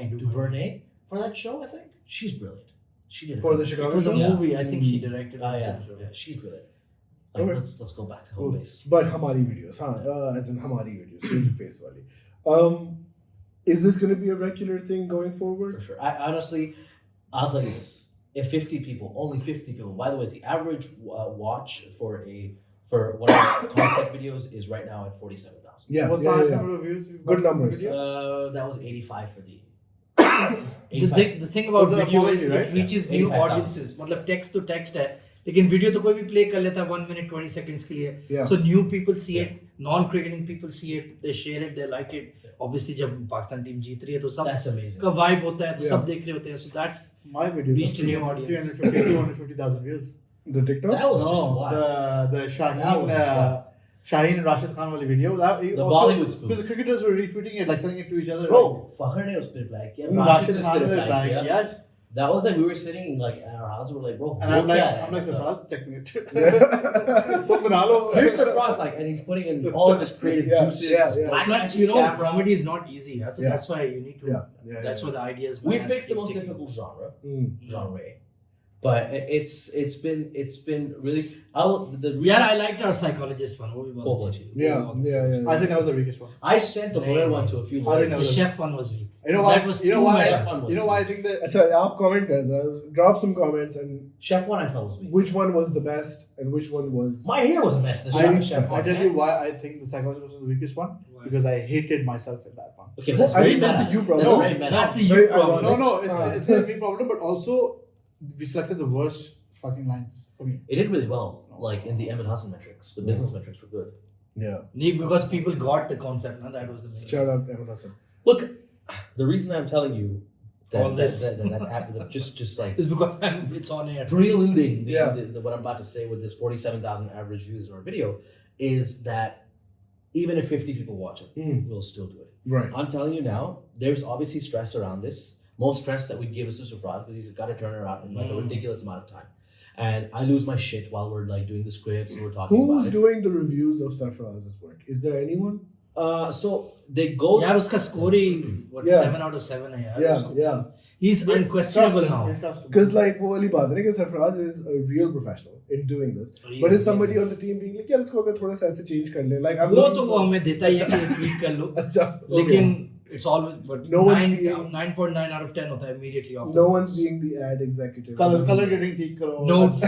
DuVernay for that show. I think she's brilliant. She did for the Chicago. It was a movie. I think she directed. Yeah, she's brilliant. Like, let's go back to home base. But Hamari videos, as in Hamari videos, Change of Pace wali. Is this going to be a regular thing going forward? For sure. Honestly, I'll tell you this: if 50 people, only 50 people. By the way, the average watch for one of the concept videos is right now at 47,000. Yeah. What's the highest number of views? Good numbers. That was 85 for the. The thing about video is it reaches new audiences. मतलब text to text है, लेकिन video तो कोई भी play कर लेता है 1 minute 20 seconds के लिए. Yeah. So new people see it, non-cricketing people see it, they share it, they like it. Obviously जब पाकिस्तान टीम जीत रही है तो सब का vibe होता है तो सब देख रहे होते हैं. So that's my video reached a new audience. 250,000 views. The TikTok? That was just No, wild. the That was just wild. Shaheen and Rashid Khan wali video. The Bollywood spoof. Because the cricketers were retweeting it, like sending it to each other. Bro, Fakhar ne us pe reply kiya. Rashid ne us Khan pe ne reply reply kiya. kiya. That was like we were sitting like at our house. We were like, bro, And I'm like, Sarfraz, check me. Tum bana lo. Here's Sarfraz, like, and he's putting in all of his creative juices. Black Plus, magic you know, camera. comedy is not easy. So that's why you need to. That's where the ideas. We picked the most difficult genre. But it's been really. I liked our psychologist one. I think that was the weakest one. I sent the lawyer one to a few lawyers. The chef one was weak. You know why? That was You know why I think that. Achha, aap comment kar. Drop some comments and Chef one I felt was weak. which one was the best and which one was. My hair was a mess. I tell you why I think the psychologist was the weakest one. Because I hated myself in that one. Okay, I think that's meta. a you problem. That's No, very meta. That's a you problem. No, it's a big problem. But also, we selected the worst fucking lines for me. It did really well, like in the Ahmed Hassan metrics. The business metrics were good. Yeah. Because people got the concept. No? That was the main. Shout out Ahmed Hassan. Look, the reason I'm telling you All this. that just like It's because it's on air. preluding what I'm about to say with this 47,000 average views in our video is that even if 50 people watch it, we'll still do it. Right. I'm telling you now, there's obviously stress around this. Most stress that we give is to Surprise because he's got to turn it around in like a ridiculous amount of time. And I lose my shit while we're like doing the scripts and we're talking about it. Who's doing the reviews of Sarfaraz's work? Is there anyone? So they go. Yeah, uska score 7 out of 7 hai yaar. Yeah. He's unquestionable now. Because like वो वाली बात है ना कि Sarfaraz is a real professional in doing this. But is somebody on the team being like, yeah, let's go अगर थोड़ा सा ऐसे change कर ले. Like I'm. वो तो वो हमें देता ही है कि tweak कर लो. अच्छा. लेकिन it's always but No 9.9 out of 10 होता है immediately after. No one's being the ad executive. Color grading ठीक करो. Notes.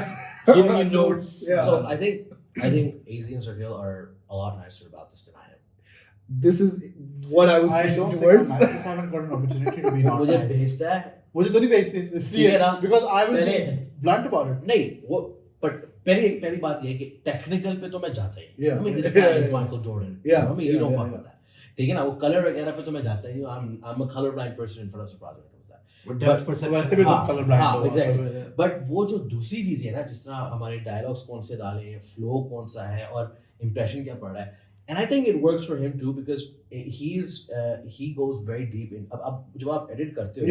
Giving you notes. Yeah. So I think AZ and Sarkhail are a lot nicer about this than I am. This is what I was I pushing don't towards. think I just haven't got an opportunity to be not मुझे nice. भेजता है मुझे तो नहीं भेजते इसलिए because I will be blunt about it. नहीं वो but पहली बात ये है कि technical पे तो मैं जाता ही. Yeah. I mean this guy is Michael Jordan. Yeah. I mean you don't fuck with that. ठीक है ना वो color वगैरह पे तो मैं जाता ही हूँ. I'm a colorblind person in front of Surprise when it comes to that. But depth perception. वैसे भी तुम color blind हो. Exactly. But वो जो दूसरी चीज़ है ना जिस तरह हमारे dialogues कौन से डाले हैं, flow कौन सा है और impression क्या पड़ रहा है. And I think it works for him too because he goes very deep in. अब जब आप edit करते हो,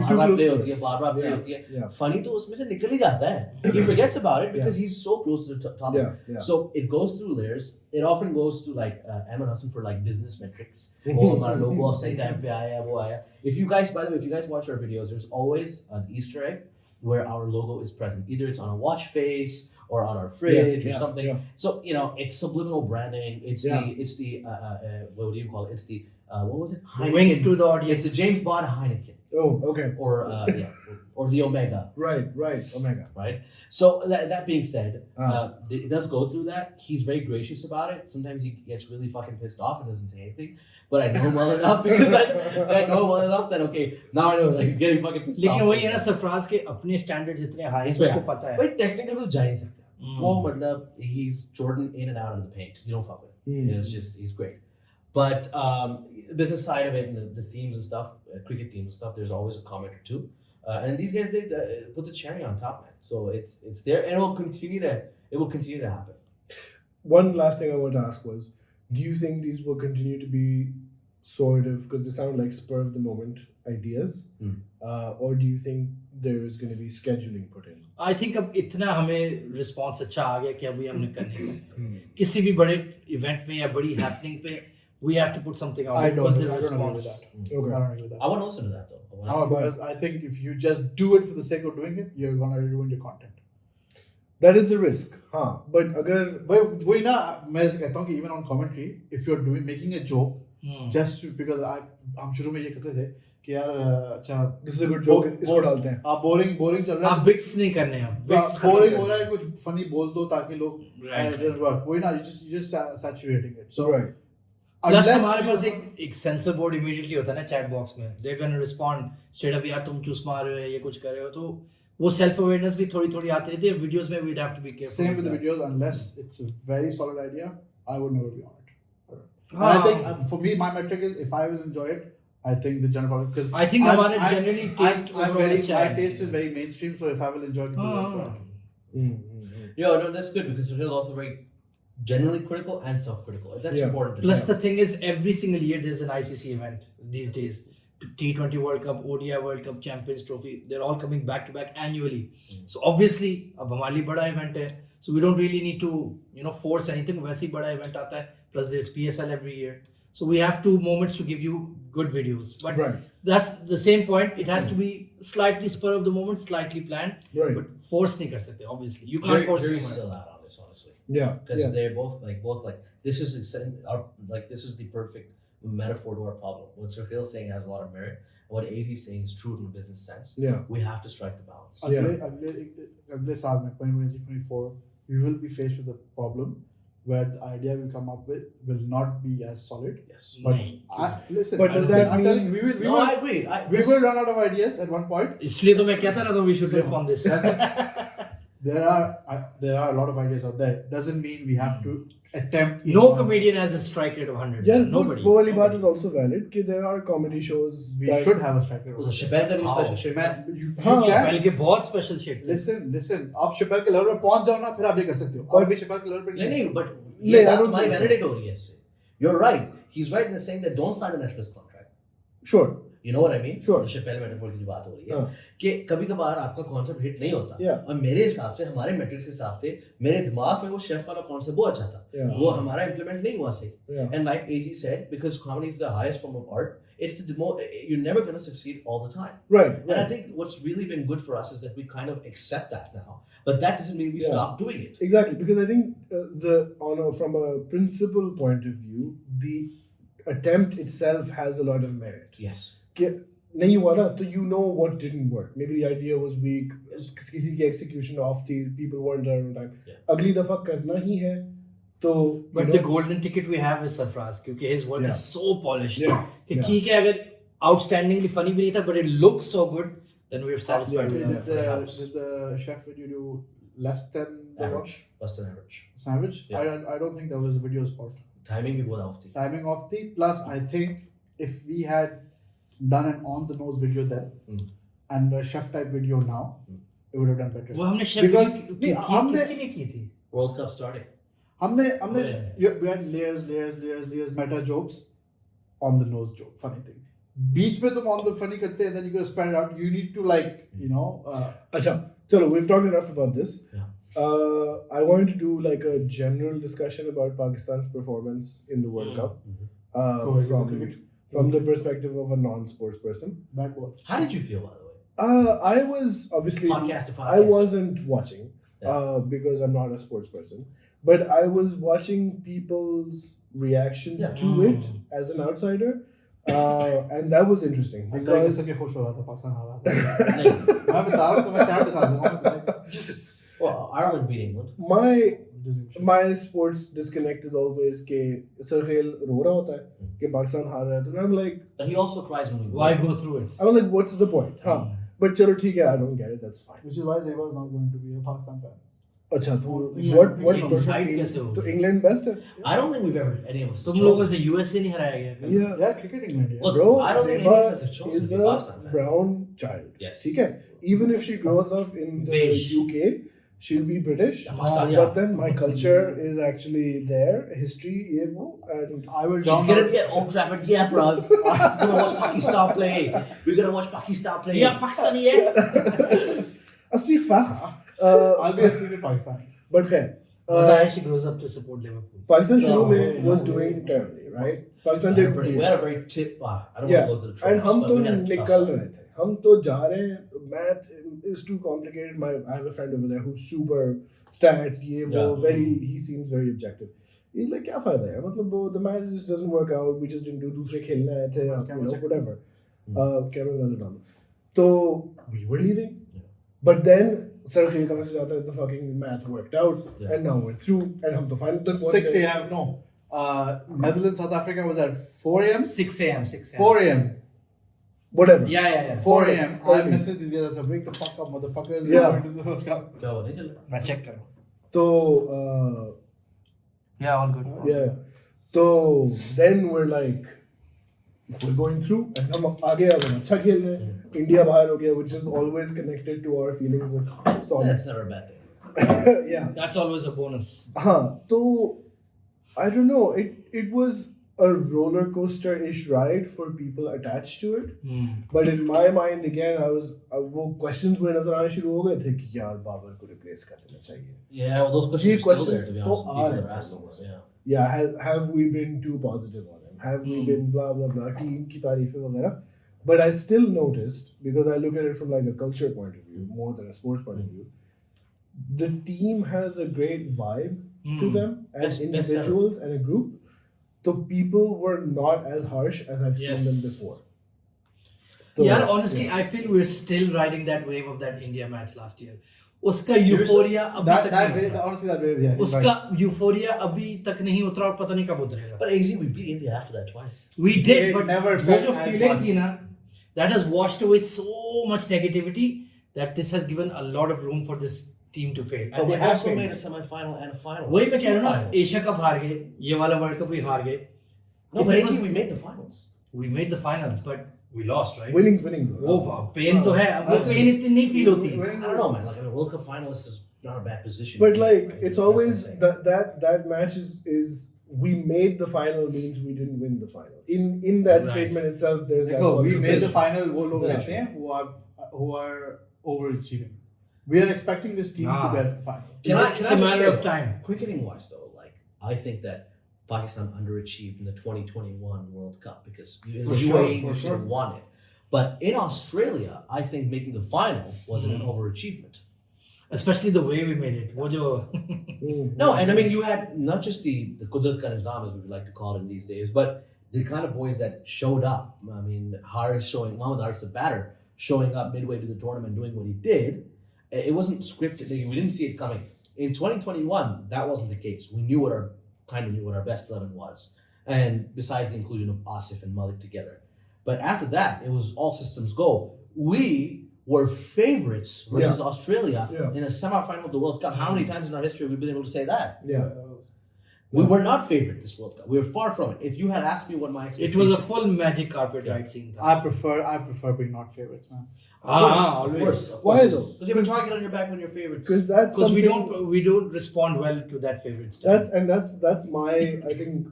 बार-बार play होती है, बार-बार play होती है. Funny तो उसमें से निकल ही जाता है. He forgets about it because he's so close to the topic. So it goes through layers. It often goes to like Ahmed Hassan for like business metrics. Oh, हमारा logo सही time पे आया है, वो आया. If you guys, by the way, if you guys watch our videos, there's always an Easter egg where our logo is present. Either it's on a watch face or on our fridge or something. So you know, it's subliminal branding. It's the what do you call it? It's the what was it? Heineken. Wink to the audience. It's the James Bond Heineken. Oh, okay. Or the Omega. Right, Omega. Right. So that being said, it does go through that. He's very gracious about it. Sometimes he gets really fucking pissed off and doesn't say anything. But I know him well enough because I know him well enough that okay, now I know it's like he's getting fucking pissed off. लेकिन वही है ना Sarfraz के अपने standards इतने high हैं उसको पता है. But technically वो जा नहीं सकता. वो मतलब he's Jordan in and out of the paint. You don't fuck with him. It's just he's great. But the business side of it and the themes and stuff, cricket themes and stuff, there's always a comment or two. And these guys they put the cherry on top, man. So it's there and it will continue to happen. One last thing I want to ask was, do you think these will continue to be sort of, because they sound like spur of the moment ideas, or do you think there is going to be scheduling put in? I think अब इतना हमें response अच्छा आ गया कि अभी हमने करने किसी भी बड़े event में या बड़ी happening पे we have to put something out. I don't agree with Okay. that. I want to listen to that though. Because I think if you just do it for the sake of doing it, you're gonna ruin your content. That is a risk. हाँ, but अगर वही ना मैं कहता हूँ कि even on commentary, if you're making a joke, just because हम शुरू में ये करते थे कि यार अच्छा this is a good joke, इसको डालते हैं. आप boring चल रहा है. आप bits नहीं करने हैं. Bits boring हो रहा है कुछ funny बोल दो ताकि लोग वही ना you just saturating it. So right. Plus हमारे पास एक censor board immediately होता है ना chat box में. They're gonna respond straight up यार तुम चूस मार रहे हो ये कुछ कर रहे हो तो वो self awareness भी थोड़ी आती रहती है. Videos में we'd have to be careful. Same with the videos, unless it's a very solid idea, I would never be on it. I think for me my metric is if I will enjoy it, I think the general public, because I think हमारे generally taste my taste is very mainstream, so if I will enjoy it, people will enjoy it. Yeah, no, that's good because Sarkhail is also very generally critical and self-critical. That's important. Plus, the thing is, every single year there's an ICC event these days. T20 World Cup, ODI World Cup, Champions Trophy, they're all coming back to back annually. So obviously, अब हमारे लिए बड़ा event है. So we don't really need to, force anything. वैसे ही बड़ा event आता है. Plus there's PSL every year. So we have 2 moments to give you good videos. But that's the same point. It has to be slightly spur of the moment, slightly planned. But force नहीं कर सकते, obviously. You can't force anyone. anyone. Still out on this, honestly. Yeah. Because they're both this is this is the perfect metaphor to our problem. What Sarkhail is saying has a lot of merit. What AT is saying is true in a business sense. Yeah. We have to strike the balance. अगले साल में 2023-24 we will be faced with a problem where the idea we come up with will not be as solid. Yes. But does that mean I agree. We will run out of ideas at one point. इसलिए तो मैं कहता रहा था we should riff on this. There are a lot of ideas out there. Doesn't mean we have to attempt. No comedian has a strike rate of 100. Yeah, nobody. वो वाली बात is also valid कि there are comedy shows. We should have a strike rate. तो Chappelle का भी special shit. Chappelle के बहुत special shit. Listen. आप Chappelle के level पे पहुंच जाओ ना, फिर आप ये कर सकते हो. और भी Chappelle के level पे नहीं, but ये बात तुम्हारी validate हो रही है इससे. You're right. He's right in saying that don't sign a Netflix contract. Sure. You know what I mean? Sure. Chappelle metaphor की जो बात हो रही है कि कभी कभार आपका कॉन्सेप्ट हिट नहीं होता और मेरे हिसाब से हमारे मैट्रिक्स के हिसाब से मेरे दिमाग में वो शेफ वाला कॉन्सेप्ट बहुत अच्छा था वो हमारा इम्प्लीमेंट नहीं हुआ सही and like AG said because comedy is the highest form of art it's you're never going to succeed all the time right and I think what's really been good for us is that we kind of accept that now but that doesn't mean we stop doing it exactly because I think from a principle point of view the attempt itself has a lot of merit yes नहीं हुआ ना तो you know what didn't work maybe the idea was weak किसी की execution off थी people weren't there on time अगली दफा करना ही है तो but the golden ticket we have is Sarfraz क्योंकि his work is so polished कि ठीक है अगर outstandingly funny भी नहीं था but it looks so good then we're satisfied with that. Did the chef video do less than average? Less than average. It's average? Yeah. I don't think that was the video's fault. Timing भी बहुत off थी. Timing off थी plus I think if we had done an on the nose video then and a chef type video now it would have done better वो हमने chef because किसके लिए की थी World Cup starting हमने we had layers meta jokes on the nose joke funny thing बीच में तुम on the funny करते हैं then you gotta spread it out you need to अच्छा चलो we've talked enough about this I wanted to do like a general discussion about Pakistan's performance in the World Cup from the perspective of a non-sports person. Backward. How did you feel, by the way? I was obviously podcast to podcast. I wasn't watching because I'm not a sports person, but I was watching people's reactions to it as an outsider, and that was interesting. Because खुश हो रहा था पाकिस्तान हार रहा था मैं बता रहा हूँ तो मैं चार्ट दिखा दूँगा well Ireland beat England my sports disconnect is always कि Sarkhail रो रहा होता है कि पाकिस्तान हार रहा है तो I'm like but he also cries when we win. Why go through it I'm like what's the point but चलो ठीक है I don't get it that's fine which is why Zeba is not going to be a Pakistan fan अच्छा तो what decide कैसे हो तो England best है I don't think we've ever any of us तुम लोगों से USA नहीं हराया गया yeah cricket England Look, bro I don't think any of us have chosen is to be a Pakistan fan. brown child yes ठीक है even if she grows up in the UK she'll be British, but then my culture is actually there, history, and I will. She's gonna be at Old Trafford, yeah, bro. We're gonna watch Pakistan play. We're gonna watch Pakistan play. Yeah, Pakistani, yeah. I speak fast. I'll be a secret Pakistani. But khair. She grows up to support Liverpool. Pakistan was doing terribly, right? Pakistan did pretty. We had a very tip. I don't want to go to the tropes, and हम तो निकल रहे थे. हम तो जा रहे हैं. Math is too complicated. I have a friend over there who's super stats. He seems very objective. He's like, क्या फायदा है? मतलब the math just doesn't work out. We just didn't do दूसरे खेलने आए थे. Whatever. Camera doesn't done. So we were leaving, but then Sarkhail का message आता है the fucking math worked out, and now we're through, and हम तो final 6 a.m. No, Netherlands South Africa was at 4 a.m. 6 a.m. 4 a.m. Whatever. Yeah. 4 a.m. I messaged these guys. I said, "Wake the fuck up, motherfuckers! We're going to the World Cup." मैं check करूँ. तो yeah, all good. Yeah. So then we're like, we're going through, and हम आगे अब अच्छा खेल रहे हैं. India बाहर हो गया, which is always connected to our feelings of solace. That's never a bad thing. Yeah. That's always a bonus. So I don't know. It was a roller coaster-ish ride for people attached to it. But in my mind, again, वो questions मुझे नजर आने शुरू हो गए थे कि यार बाबर को replace कर देना चाहिए. Yeah, well, those questions are still there, to be honest. People are asking us, yeah. Yeah, have we been too positive on him? Have we been blah blah blah team की तारीफें वगैरह? But I still noticed, because I look at it from like a culture point of view more than a sports point of view, the team has a great vibe to them as individuals and a group. So people were not as harsh as I've seen them before. So, yeah, honestly, I feel we're still riding that wave of that India match last year. उसका euphoria अभी तक नहीं उतरा. Honestly, that wave, yeah. उसका euphoria अभी तक नहीं उतरा और पता नहीं कब उतरेगा. But AZ, we beat India after that twice. We did, It but never वो felt जो as feeling much. थी ना, that has washed away so much negativity that this has given a lot of room for this team to fail. But And we they have also failed. made a semi-final and a final. वही मैं कह रहा हूँ ना, Finals. Asia cup हार गए, ये वाला वर्ल्ड कप भी हार गए. No, If but it AZ, was- we made the finals. We made the finals, but we lost, right? winning's winning. वो पेन तो है, अब वो पेन इतनी नहीं फील होती. I don't know, man. Like, I mean, World Cup finalist is not a bad position. But to be, like right? it's That's what I'm always saying. that match is we made the final means we didn't win the final. In that Right. statement itself, there's that. देखो, we made the contradiction. final. वो लोग Yeah. कहते हैं who are overachieving. We are expecting this team to get the final. It's a matter of time. Cricketing wise, though, like I think that Pakistan underachieved in the 2021 World Cup because in For the sure, UAE for we should sure. have won it. But in Australia, I think making the final wasn't an overachievement. Especially the way we made it. वो जो No, and I mean you had not just the Qudrat ka Nizam, as we would like to call it in these days, but the kind of boys that showed up. I mean, Mohammad Haris, the batter, showing up midway to the tournament, doing what he did. It wasn't scripted. We didn't see it coming. In 2021, that wasn't the case. We knew what our best 11 was, and besides the inclusion of Asif and Malik together. But after that, it was all systems go. We were favorites versus Australia in a semi-final of the World Cup. How many times in our history have we been able to say that? Yeah. We were not favorite this World Cup. We were far from it. If you had asked me what my it expectation was a full magic carpet ride scene. I prefer being not favorites, man. Always. Why though? Because you have a target on your back when you're favorites. Because that's Because something. we don't respond well to that favorite style. That's my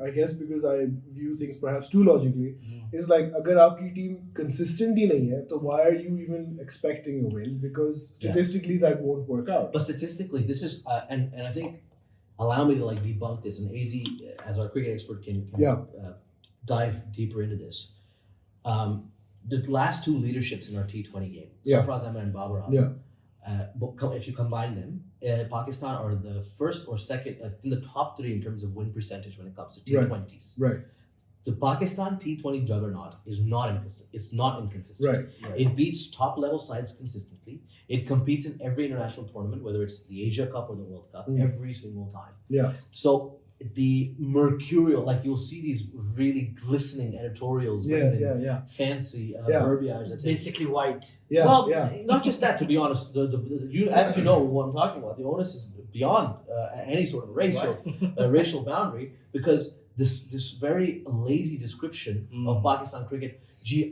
I guess because I view things perhaps too logically. Is like अगर आपकी team consistent ही नहीं है, तो why are you even expecting a win? Because statistically that won't work out. But statistically, this is and I think allow me to like debunk this, and AZ as our cricket expert can dive deeper into this. The last two leaderships in our T20 game, Sarkhail and Babar Azam, if you combine them, Pakistan are the first or second in the top three in terms of win percentage when it comes to T20s. Right. The Pakistan T20 juggernaut is not inconsistent. It's not inconsistent. Right. It beats top level sides consistently. It competes in every international tournament, whether it's the Asia Cup or the World Cup, every single time. Yeah. So the mercurial, like you'll see these really glistening editorials, written in fancy verbiage. That's Basically white. Yeah. Well, not just that. To be honest, as you know what I'm talking about, the onus is beyond any sort of racial boundary, because this very lazy description of Pakistan cricket,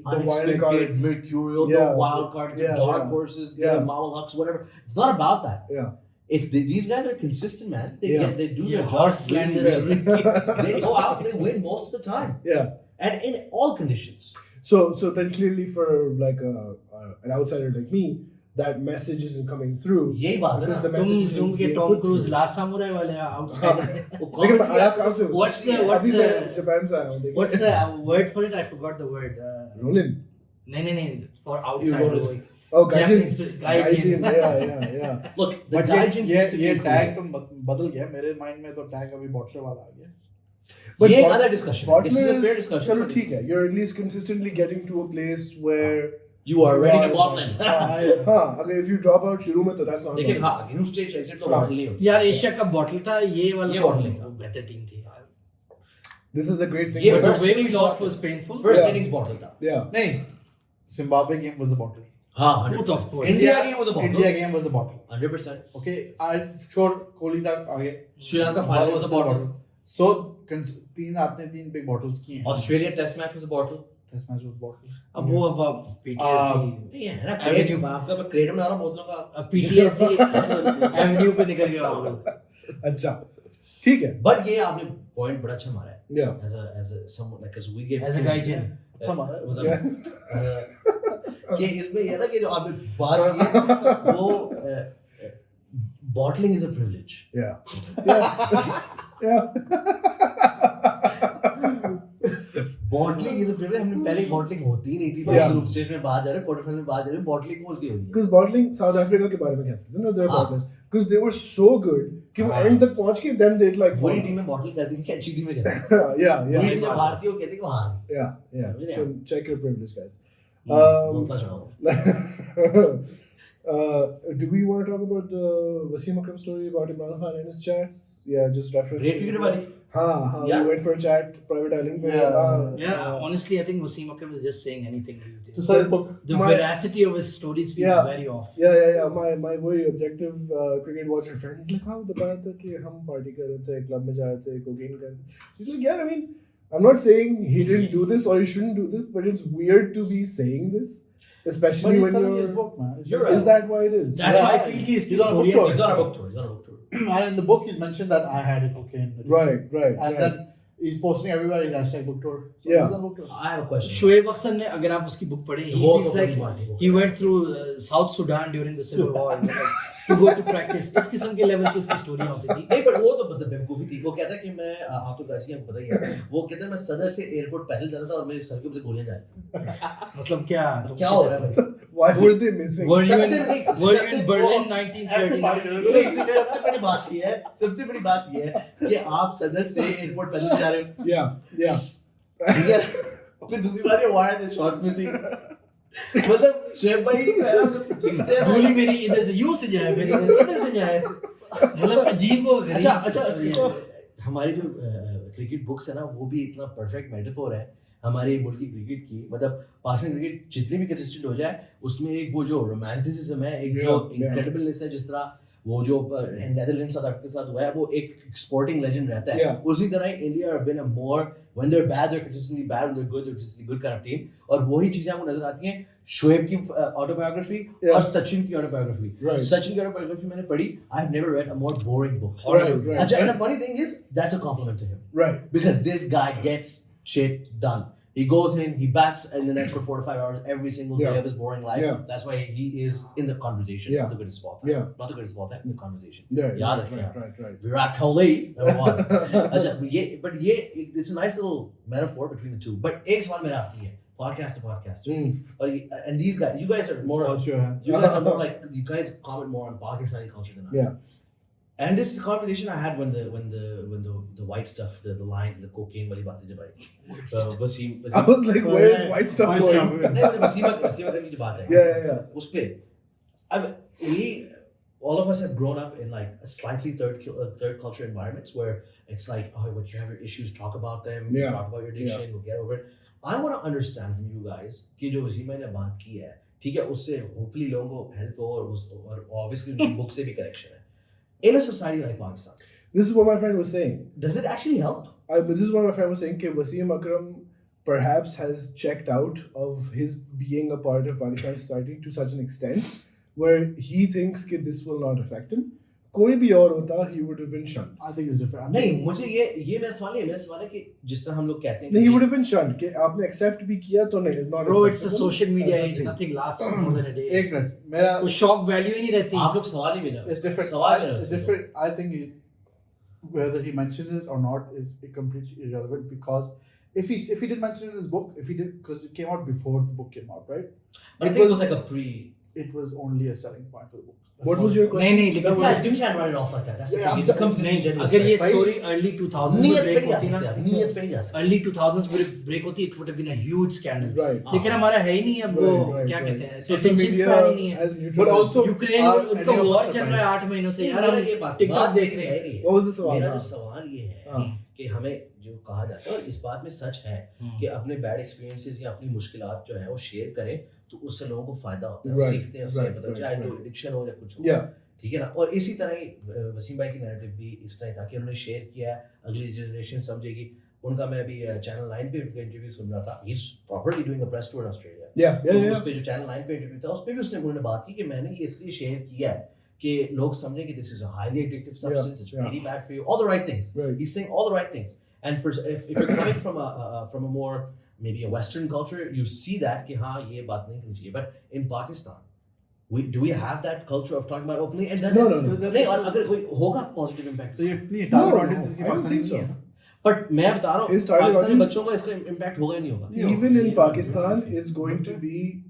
unexpected, mercurial, the wild cards, the dark horses, the Mamal Hucks, whatever. It's not about that. Yeah. These guys are consistent, man. They do their Horse job. slanders They go out and they win most of the time. Yeah. And in all conditions. So then clearly for like an outsider like me, that message isn't coming through. यही बात है Because ना. the message isn't तुम के being Tom put cruise through. Last samurai वाले outsider. लेकिन आया कहाँ से? What's the अभी मैं जापान से आया हूँ. देखिए. what's the word for it? I forgot the word. Rollin. नहीं for outsider. Oh, gaijin. Gaijin. Yeah. Look, the But gaijins need to be ये included. tag तो बदल गया मेरे mind में, तो tag अभी bottler वाला आ गया. But ये एक bot- other discussion. This is a fair discussion. चलो ठीक है. You're at least consistently getting to a place where You are ready to bottle it. हाँ, अगर if you drop out शुरू में तो that's not. लेकिन हाँ, group stage exit तो bottle नहीं होती. यार एशिया का बॉटल था, ये वाला ये bottle नहीं था. बेहतर टीम थी. This is a great thing. ये but- The way we lost was painful. First Yeah. innings bottle था. Yeah. नहीं, Zimbabwe game was the bottle. हाँ, Both of course. India game was a bottle. India game was the bottle. 100%. Okay, I'm sure Kohli तक आगे. Sri Lanka final was a bottle. So तीन big bottles की हैं. Australia test match was a bottle. Test match was bottled. अब वो अब PTSD नहीं है ना क्रेडिट आपका मैं क्रेडिट बना रहा हूं बोतलों का PTSD एवेन्यू पे निकल गया वो लोग। अच्छा ठीक है बट ये आपने पॉइंट बड़ा अच्छा मारा है Yeah. as a someone like as we gave As a gaijin अच्छा मारा है। मतलब कि इसमें ये था कि जो आपने बात की वो bottling is a privilege. Bottling is a privilege. हमने पहले bottling होती ही नहीं थी ग्रुप स्टेज में बात जा रहे क्वार्टर फाइनल में बात जा रहे bottling कौन सी होगी because bottling South Africa के बारे में कहते थे ना their bottlers because they were so good कि वो end तक पहुंच के then they like पूरी टीम में bottle करती थी क्या अच्छी टीम में करती yeah पूरी टीम में भारतीय वो कहते कि वहां yeah so check your privilege guys बोतला चढ़ाओ do we want to talk about the Wasim Akram story about Imran Khan and his chats? Yeah, just reference. Great cricket वाली. हाँ, Yeah. we went for a chat, private island. Yeah, honestly, I think Wasim Akram is just saying anything. To sell his book. The veracity of his stories feels very off. Yeah. My very objective cricket watcher friend, he's like, हाँ बताया था कि हम party कर रहे थे, club में जा रहे थे, cocaine कर रहे थे. He's like, yeah, I mean, I'm not saying he didn't do this or he shouldn't do this, but it's weird to be saying this. Especially when selling you're his book, man. Is that why it is? That's why I feel he's on a book tour. He's on a book tour. And in the book, he's mentioned that I had a cocaine. Right. And then he's posting everywhere. He's hashtag book tour. So Yeah. he's on a book tour. I have a question. Shoaib Akhtar ने अगर आप उसकी book पढ़ें, he feels like he went through South Sudan during the civil war to go to practice. इस किस्म के level की उसकी स्टोरी होती थी। नहीं पर वो तो मतलब बेवकूफी थी वो कहता है कि मैं आप तो कैसी आपको पता ही है वो कहता है मैं सदर से एयरपोर्ट पैदल जाता था और मेरे सर के ऊपर से गोलियां जा रही मतलब क्या क्या हो रहा है Why were they missing? Were you in Berlin 1939? सबसे बड़ी बात ये है कि आप सदर से एयरपोर्ट पैदल जा रहे हो Yeah. ठीक है फिर दूसरी बात ये वायर द शॉर्ट्स मिसिंग मतलब शेब भाई लिखते हैं गोली मेरी इधर से यूं से जाए मेरी इधर से जाए मतलब अजीब हो गया। अच्छा हमारी जो क्रिकेट बुक्स है ना वो भी इतना परफेक्ट मेटाफोर है हमारे मुल्क की क्रिकेट की मतलब पाकिस्तान क्रिकेट जितनी भी कंसिस्टेंट हो जाए उसमें एक वो जो रोमांटिसिज्म है एक जो इनक्रेडिबलनेस है जिस तरह वो जो नेदरलैंड साउथ अफ्रीका के साथ हुआ है वो एक स्पोर्टिंग लेजेंड रहता है उसी तरह India have been a more when they are bad they are consistently bad when they are good they are consistently good kind of team और वही चीजें आपको नजर आती हैं शोएब की ऑटोबायोग्राफी और सचिन की ऑटोबायोग्राफी सचिन की ऑटोबायोग्राफी मैंने पढ़ी I have never read a more boring book अच्छा and the funny thing is that's a compliment to him Right. because this guy gets shit done. He goes in, he bats in the nets for 4 to 5 hours every single day of his boring life. That's why he is in the conversation. Not the greatest of all time. Not the greatest of all time, in the conversation. Right. Virat Kohli, number one. but it's a nice little metaphor between the two. But एक सवाल मेरा आपकी है podcast to podcast. And these guys, you guys are more. You guys are more like you guys comment more on Pakistani culture than I do. And this is a conversation I had when the white stuff, the lines, the cocaine wali baat jab aayi. Wasim. I was like, where is white stuff going? नहीं Wasim Akram की बात है. Yeah. उस पे, all of us have grown up in like a slightly third culture environments where it's like, oh, when you have your issues, talk about them. Talk about your addiction. We'll get over it. I want to understand from you guys कि जो वसीम भाई ने बात की है, ठीक है, उससे hopefully लोगों को help हो और obviously उनकी book से भी correction है. In a society like Pakistan, this is what my friend was saying. Does it actually help? This is what my friend was saying. That Wasim Akram perhaps has checked out of his being a part of Pakistani society to such an extent where he thinks that this will not affect him. कोई भी और होता, he would have been shunned. I think it's different. नहीं, मुझे ये मेरा सवाल है कि जिस तरह हम लोग कहते हैं नहीं, he would have been shunned कि आपने accept भी किया तो नहीं, not bro, it's a social media age, nothing lasts more than a day. एक मिनट, मेरा वो shock value ही नहीं रहती. आप लोग सवाल ही मेरा. It's different. It's different. I think whether he mentioned it or not is completely irrelevant because if he did mention it in his book, because it came out before the book came out, right? But I think it was like a pre. It was only a selling point for the book. What was your question? नहीं लेकिन Besides, you can't write it off like that. That's Yeah, it becomes disingenuous. अगर ये story early 2000s में break होती ना, नीयत पे नहीं जा सकती. early 2000s में break होती, it would have been a huge scandal. Right. लेकिन हमारा है ही नहीं अब वो क्या कहते हैं, social media has neutral. But also Ukraine उनका war चल रहा है 8 महीनों से यार, ये बात TikTok देख रहे हैं. What was the सवाल? मेरा जो सवाल ये है कि हमें जो कहा जाता है और इस बात में सच है कि अपने बैड एक्सपीरियंसेस या अपनी मुश्किलात जो है वो शेयर करें तो उससे लोगों को फायदा होता है, सीखते हैं उससे, मतलब चाहे तो एडिक्शन हो या कुछ हो, ठीक है ना. और इसी तरह ही वसीम भाई की नैरेटिव भी इस तरह था कि उन्होंने शेयर किया, अगली जनरेशन समझेगी. उनका मैं अभी चैनल 9 पे उनका इंटरव्यू सुन रहा था. He's properly doing a press tour in Australia. Yeah. उस पे जो चैनल 9 पे इंटरव्यू था, उस पे भी उसने उन्होंने बात की कि मैंने ये इसलिए शेयर किया है कि लोग समझें कि this is a highly addictive substance. It's really bad for you. All the right things. Right. He's saying all the right things. And if you're coming from a more maybe a Western culture, you see that कि हाँ ये बात नहीं करनी चाहिए. But in Pakistan, do we have that culture of talking about openly? And does No. नहीं अगर कोई होगा positive impact. So ये target audience इसकी पाकिस्तानी नहीं है. But मैं बता रहा हूँ पाकिस्तानी बच्चों को इसका impact होगा ही नहीं होगा. Even in Pakistan, it's going to be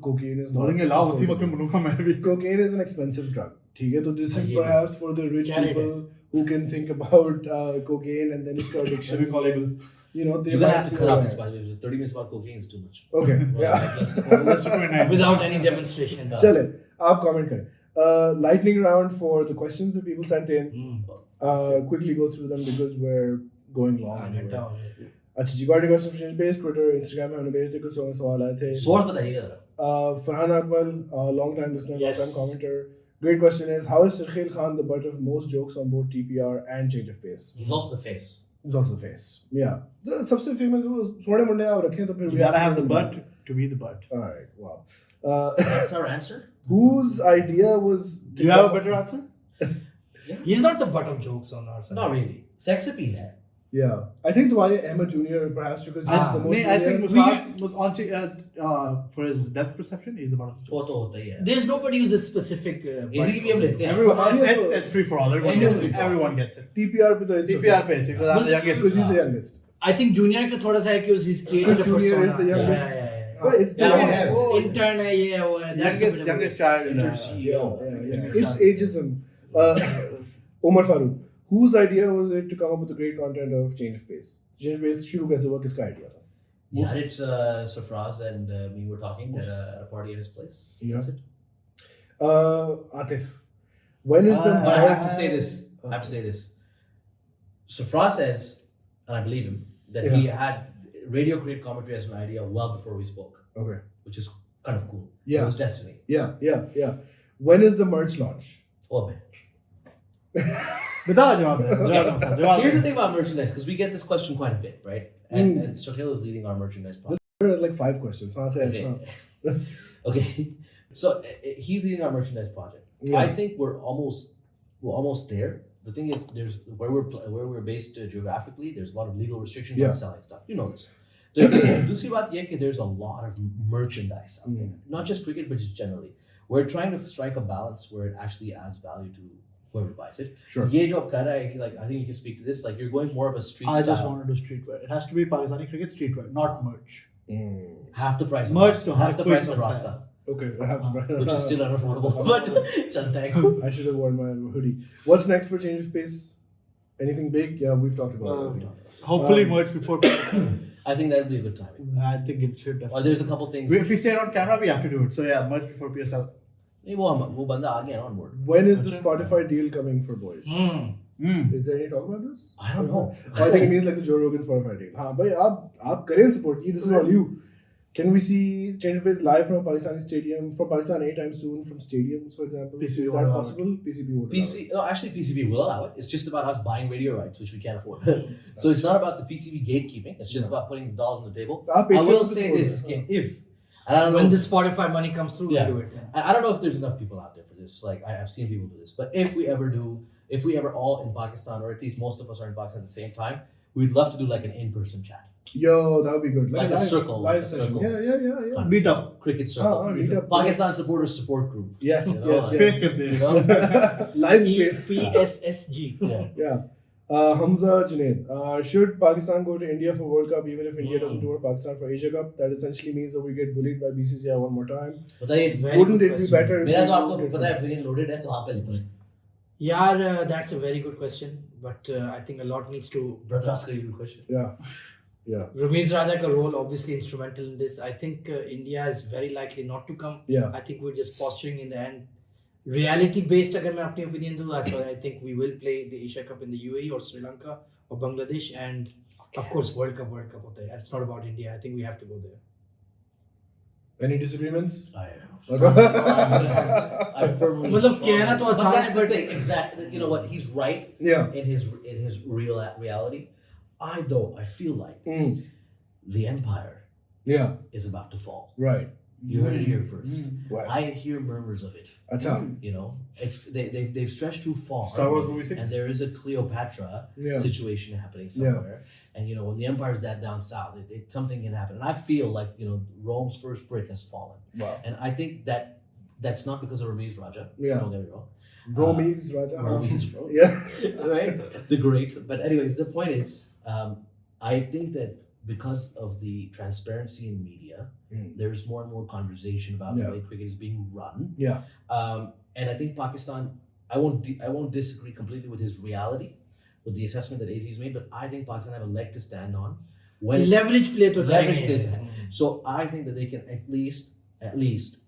cocaine is not. बोलेंगे लाओ वसीम अकरम बनूंगा मैं भी. Cocaine is an expensive drug. ठीक है तो this is हाँ, ये perhaps for the rich people who can think about cocaine and then इसका addiction. You know, You're gonna have to cut out this. By the way, 30 minutes about cocaine is too much. Okay. Yeah. Let's go. Without any demonstration. चले आप comment करें. Lightning round for the questions that people sent in. Quickly go through them because we're going long. अच्छा जी, got a question from Base, Twitter, Instagram में हमने भेज दिए कुछ सवाल आए थे. Source बताइएगा जरा. Farhan Akmal, long time listener, Yes. long time commenter. Great question is, how is Sarkhail Khan the butt of most jokes on both TPR and Change of Pace? He's also the face. He's also the face. Yeah. The सबसे famous वो सोने मुंडे आप रखें तो फिर You gotta have the butt to be the butt. All right. Wow. That's our answer. Whose idea was? Do you have a better answer? He's not the butt of jokes on our side. Not really. Sex appeal है. Yeah. I think तुम्हारे Ahmed Jr. perhaps because he's the most. I think junior. Musab was on for his depth perception. He's the butt of the वो joke. तो होता ही है. There's nobody who's a specific. Easy भी हम लेते हैं. Everyone, it's free for all. Everyone gets it. TPR पे तो it's TPR पे because I'm the youngest. because he's the youngest. I think Junior का थोड़ा सा है कि he's created a Junior persona. is the youngest. Yeah. But it's the Yeah, youngest. yeah. Intern है ये है वो है. That's a bit of a- Youngest child. Intern CEO. Yeah. It's ageism. Umar Farooq, whose idea was it to come up with the great content of Change of Pace? Change of Pace शुरू कैसे हुआ, किसका idea था? Yeah, it's Safraz and me were talking at a party at his place. Yeah. That's it. Atif, when is the? But I have to say this. Safraz says, and I believe him, that he had radio create commentary as an idea well before we spoke. Okay. Which is kind of cool. Yeah. It was destiny. Yeah. When is the merch launch? Oh man. बताओ जवाब दे. Here's the thing about merchandise, because we get this question quite a bit, right? And Sarkhail is leading our merchandise project. There is like 5 questions. Okay. So he's leading our merchandise project. Yeah. I think we're almost there. The thing is, there's where we're based geographically. There's a lot of legal restrictions on selling stuff. You know this. दूसरी बात ये है कि there's a lot of merchandise out there, not just cricket, but just generally. We're trying to strike a balance where it actually adds value to whoever buys it. Sure. ये जो आप कर रहा है, like I think you can speak to this. Like you're going more of a street I style. just want to do streetwear. It has to be Pakistani cricket streetwear, not merch. Half the price. Merch to half the price of Rasta, Okay, I have to which is still unaffordable, but चलता है. I should have worn my hoodie. What's next for Change of Pace? Anything big? Yeah, we've talked about it. Hopefully merch before. I think that would be a good timing. I think it should. Or there's a couple things. If we say it on camera, we have to do it. So yeah, merch before PSL. नहीं वो बंदा आ गया on board. When is the Spotify deal coming for boys? Is there any talk about this? I don't know. I think it means like the Joe Rogan Spotify deal. हाँ भाई आप करें support. This is all you. Can we see Change of Pace live from Pakistani stadium for Pakistan anytime soon from stadiums, for example? PCB is that possible? PCB would allow it. Actually PCB will allow it. It's just about us buying radio rights, which we can't afford. So it's not about the PCB gatekeeping. It's just about putting the dollars on the table. I will say this: if and I don't know when the Spotify money comes through, we'll do it. I don't know if there's enough people out there for this. Like I've seen people do this, but if we ever all in Pakistan, or at least most of us are in Pakistan at the same time, we'd love to do like an in-person chat. Yo, that would be good. Like a circle, live like a session. circle. Yeah. Meet up. Cricket circle. Meet up. Pakistan supporters support group. Yes. Space करते हैं. You know? Live space. PSSG. Yeah. Hamza Junaid, should Pakistan go to India for World Cup even if India doesn't tour Pakistan for Asia Cup? That essentially means that we get bullied by BCCI one more time. बताइए. Wouldn't it be better if मेरा we तो आपको moved it पता है from- opinion loaded है तो आप पहले बोलें. Yeah, that's a very good question, but I think a lot needs to. Brother, ask a good question. Yeah. Ramiz Raja ka role obviously instrumental in this. I think India is very likely not to come. Yeah. I think we're just posturing in the end. Reality based, अगर मैं अपनी opinion दूँ, so I think we will play the Asia Cup in the UAE or Sri Lanka or Bangladesh, and of course World Cup होता है. It's not about India. I think we have to go there. Any disagreements? I firmly. मतलब कहना तो But आसान that's है, the but thing. Exactly. You know what? He's right. Yeah. In his reality. I feel like the empire is about to fall. Right. You heard it here first. Right. I hear murmurs of it. You know, it's they've stretched too far. Star Wars movie 6. And there is a Cleopatra situation happening somewhere. And you know, when the empire's that down south, something can happen. And I feel like, you know, Rome's first brick has fallen. Wow. And I think that's not because of Ramiz Raja. Don't get me wrong. Ramiz Raja. Ramiz Raja. Yeah. Right? The great. But anyways, the point is, I think that because of the transparency in media, there's more and more conversation about the way cricket is being run. And I think Pakistan, I won't disagree completely with his reality, with the assessment that AZ has made, but I think Pakistan have a leg to stand on. When leverage play to leverage play. So I think that they can at least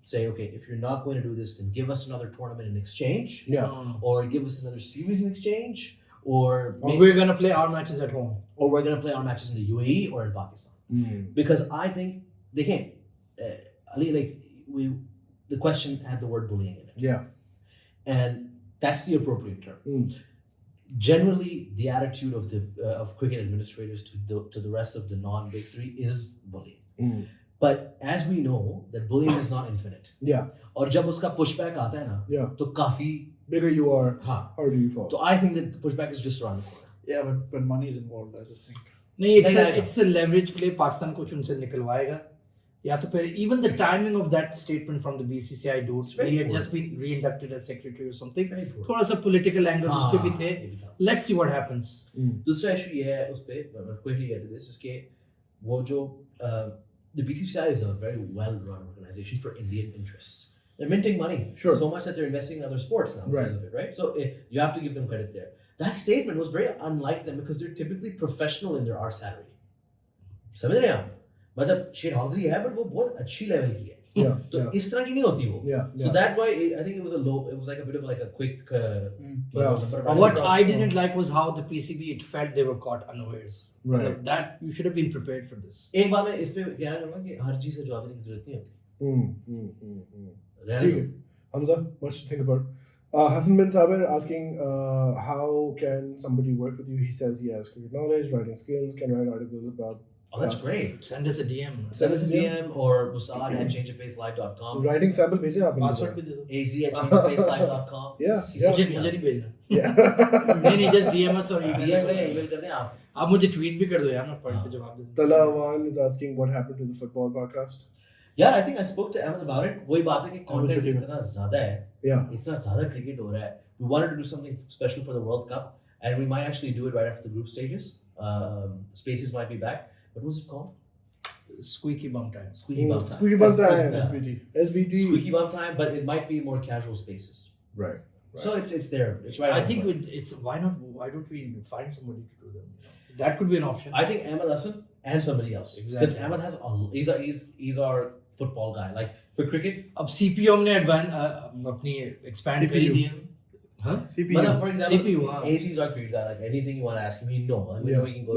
say, okay, if you're not going to do this, then give us another tournament in exchange. Or give us another series in exchange. Or we're going to play our matches at home. Or we're going to play our matches in the UAE or in Pakistan. Because I think they can't. The question had the word bullying in it. And that's the appropriate term. Generally, the attitude of cricket administrators to the rest of the non-big three is bullying. But as we know, that bullying is not infinite. और जब उसका pushback आता है ना, तो काफी bigger you are, harder you fall. So I think that the pushback is just around the corner. Yeah, but money is involved, I just think. नहीं, it's a leverage play. Pakistan कुछ उनसे निकलवाएगा. या तो फिर even the timing of that statement from the BCCI dudes, he had just been re-inducted as secretary or something. थोड़ा सा political angles उस पे भी थे. Let's see what happens. दूसरा issue ये है उस पे, quickly get to this, उसके वो जो the BCCI is a very well-run organization for Indian interests. They're minting money, so much that they're investing in other sports now because of it, right? So you have to give them credit there. That statement was very unlike them because they're typically professional in their arse-hattery. समझ रहे हैं आप? मतलब शेरहौजरी है, but वो बहुत अच्छी level की है. तो इस तरह की नहीं होती वो. So that's why I think it was like a bit of like a quick. What I didn't like was how the PCB, it felt they were caught unawares. Like that you should have been prepared for this. एक बार मैं इस पे कहना चाहूँगा कि हर चीज़ से जवाब देने की जरूरत नहीं होती. Hamza, much to think about. Hassan bin Sabir asking how can somebody work with you? He says he has cricket knowledge, writing skills, can write articles about. Oh, that's great. Send us a DM. Send us a DM or Musad at changeofpacelive.com. Writing sample भेजे आपने. Password भी दे दो. AZ at changeofpacelive.com. मुझे नहीं भेजना. नहीं just DM us or email कर दें आप. आप मुझे tweet भी कर दो यार, मैं पढ़ के जवाब दे दूँ. Talawan is asking what happened to the football podcast. Yeah, I think I spoke to Ahmed about it. वही बात है कि content इतना ज़्यादा है. इतना ज़्यादा cricket हो रहा है. We wanted to do something special for the World Cup, and we might actually do it right after the group stages. Spaces might be back. What was it called? Squeaky bum time. Squeaky bum time. Squeaky bum time. SBT. Squeaky bum time, but it might be more casual spaces. Right. So it's there. It's right. I think it's why don't we find somebody to do them? That could be an option. I think Ahmed Hassan and somebody else. Exactly. Because Ahmed has he's our football guy. Like for cricket. अब CPU हमने अपनी expand कर दी है. Huh? CPU. For example, CPU. AC is our cricket guy. Like anything you want to ask him, he knows. And we know he can go.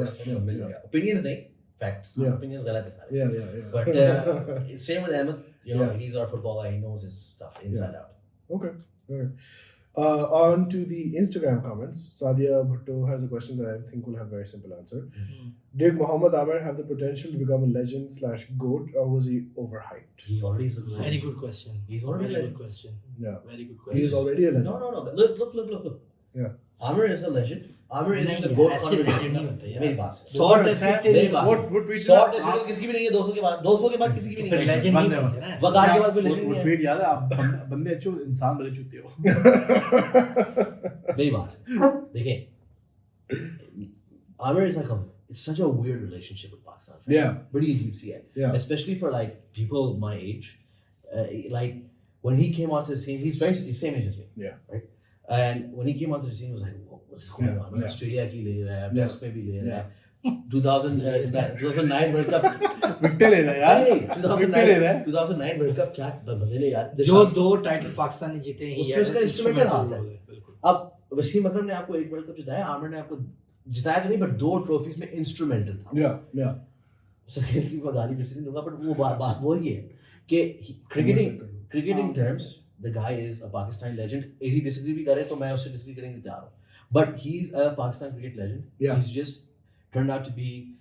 Opinions नहीं. Facts. Opinions गलत है सारे. But same with Ahmed. You know, he's our football guy. He knows his stuff inside out. Okay. All right. On to the Instagram comments. Sadia Bhutto has a question that I think will have a very simple answer. Did Mohd Amir have the potential to become a legend/GOAT, or was he overhyped? He already is a legend. Very good question. He's already very a good question. Yeah. Very good question. He is already a legend. No. Look. Yeah. Amir is a legend. Amir is in the GOAT conversation. मेरी बात है. Sort expected. Sort expected किसी की भी नहीं है. 200 के बाद किसी की भी नहीं है. Legend नहीं बनते ना. वकार के बाद कोई legend नहीं है. ट्वीट याद है आप बंदे अच्छे इंसान बड़े चूते हो. मेरी बात है. देखिए. Amir is like it's such a weird relationship with Pakistan. Yeah. Pretty deep sea. Yeah. Especially for like people my age. Like when he came onto the scene, he's same age as me. Yeah. Right. And when he came onto the scene, it was like, what's going on? Australia की ले रहा है, West में भी ले रहा है. 2009 World Cup. Victor ले रहा है यार. 2009 World Cup क्या बंदे ले यार. जो 2 टाइटल पाकिस्तान ने जीते हैं. उसका इंस्ट्रूमेंटल हाथ है. अब वसीम अकरम ने आपको 1 वर्ल्ड कप जिताया, आमिर ने आपको जिताया तो नहीं, बट 2 ट्रॉफीज में इंस्ट्रूमेंटल था. Yeah. सरखेल की गाली फिर से नहीं दूंगा, बट वो बात वो ही है कि cricketing terms, the guy is a Pakistani legend. If he disagree भी करे तो मैं उससे disagree करने के लिए तैयार हूँ. But he's a Pakistan cricket legend. Yeah. He's just turned out to be,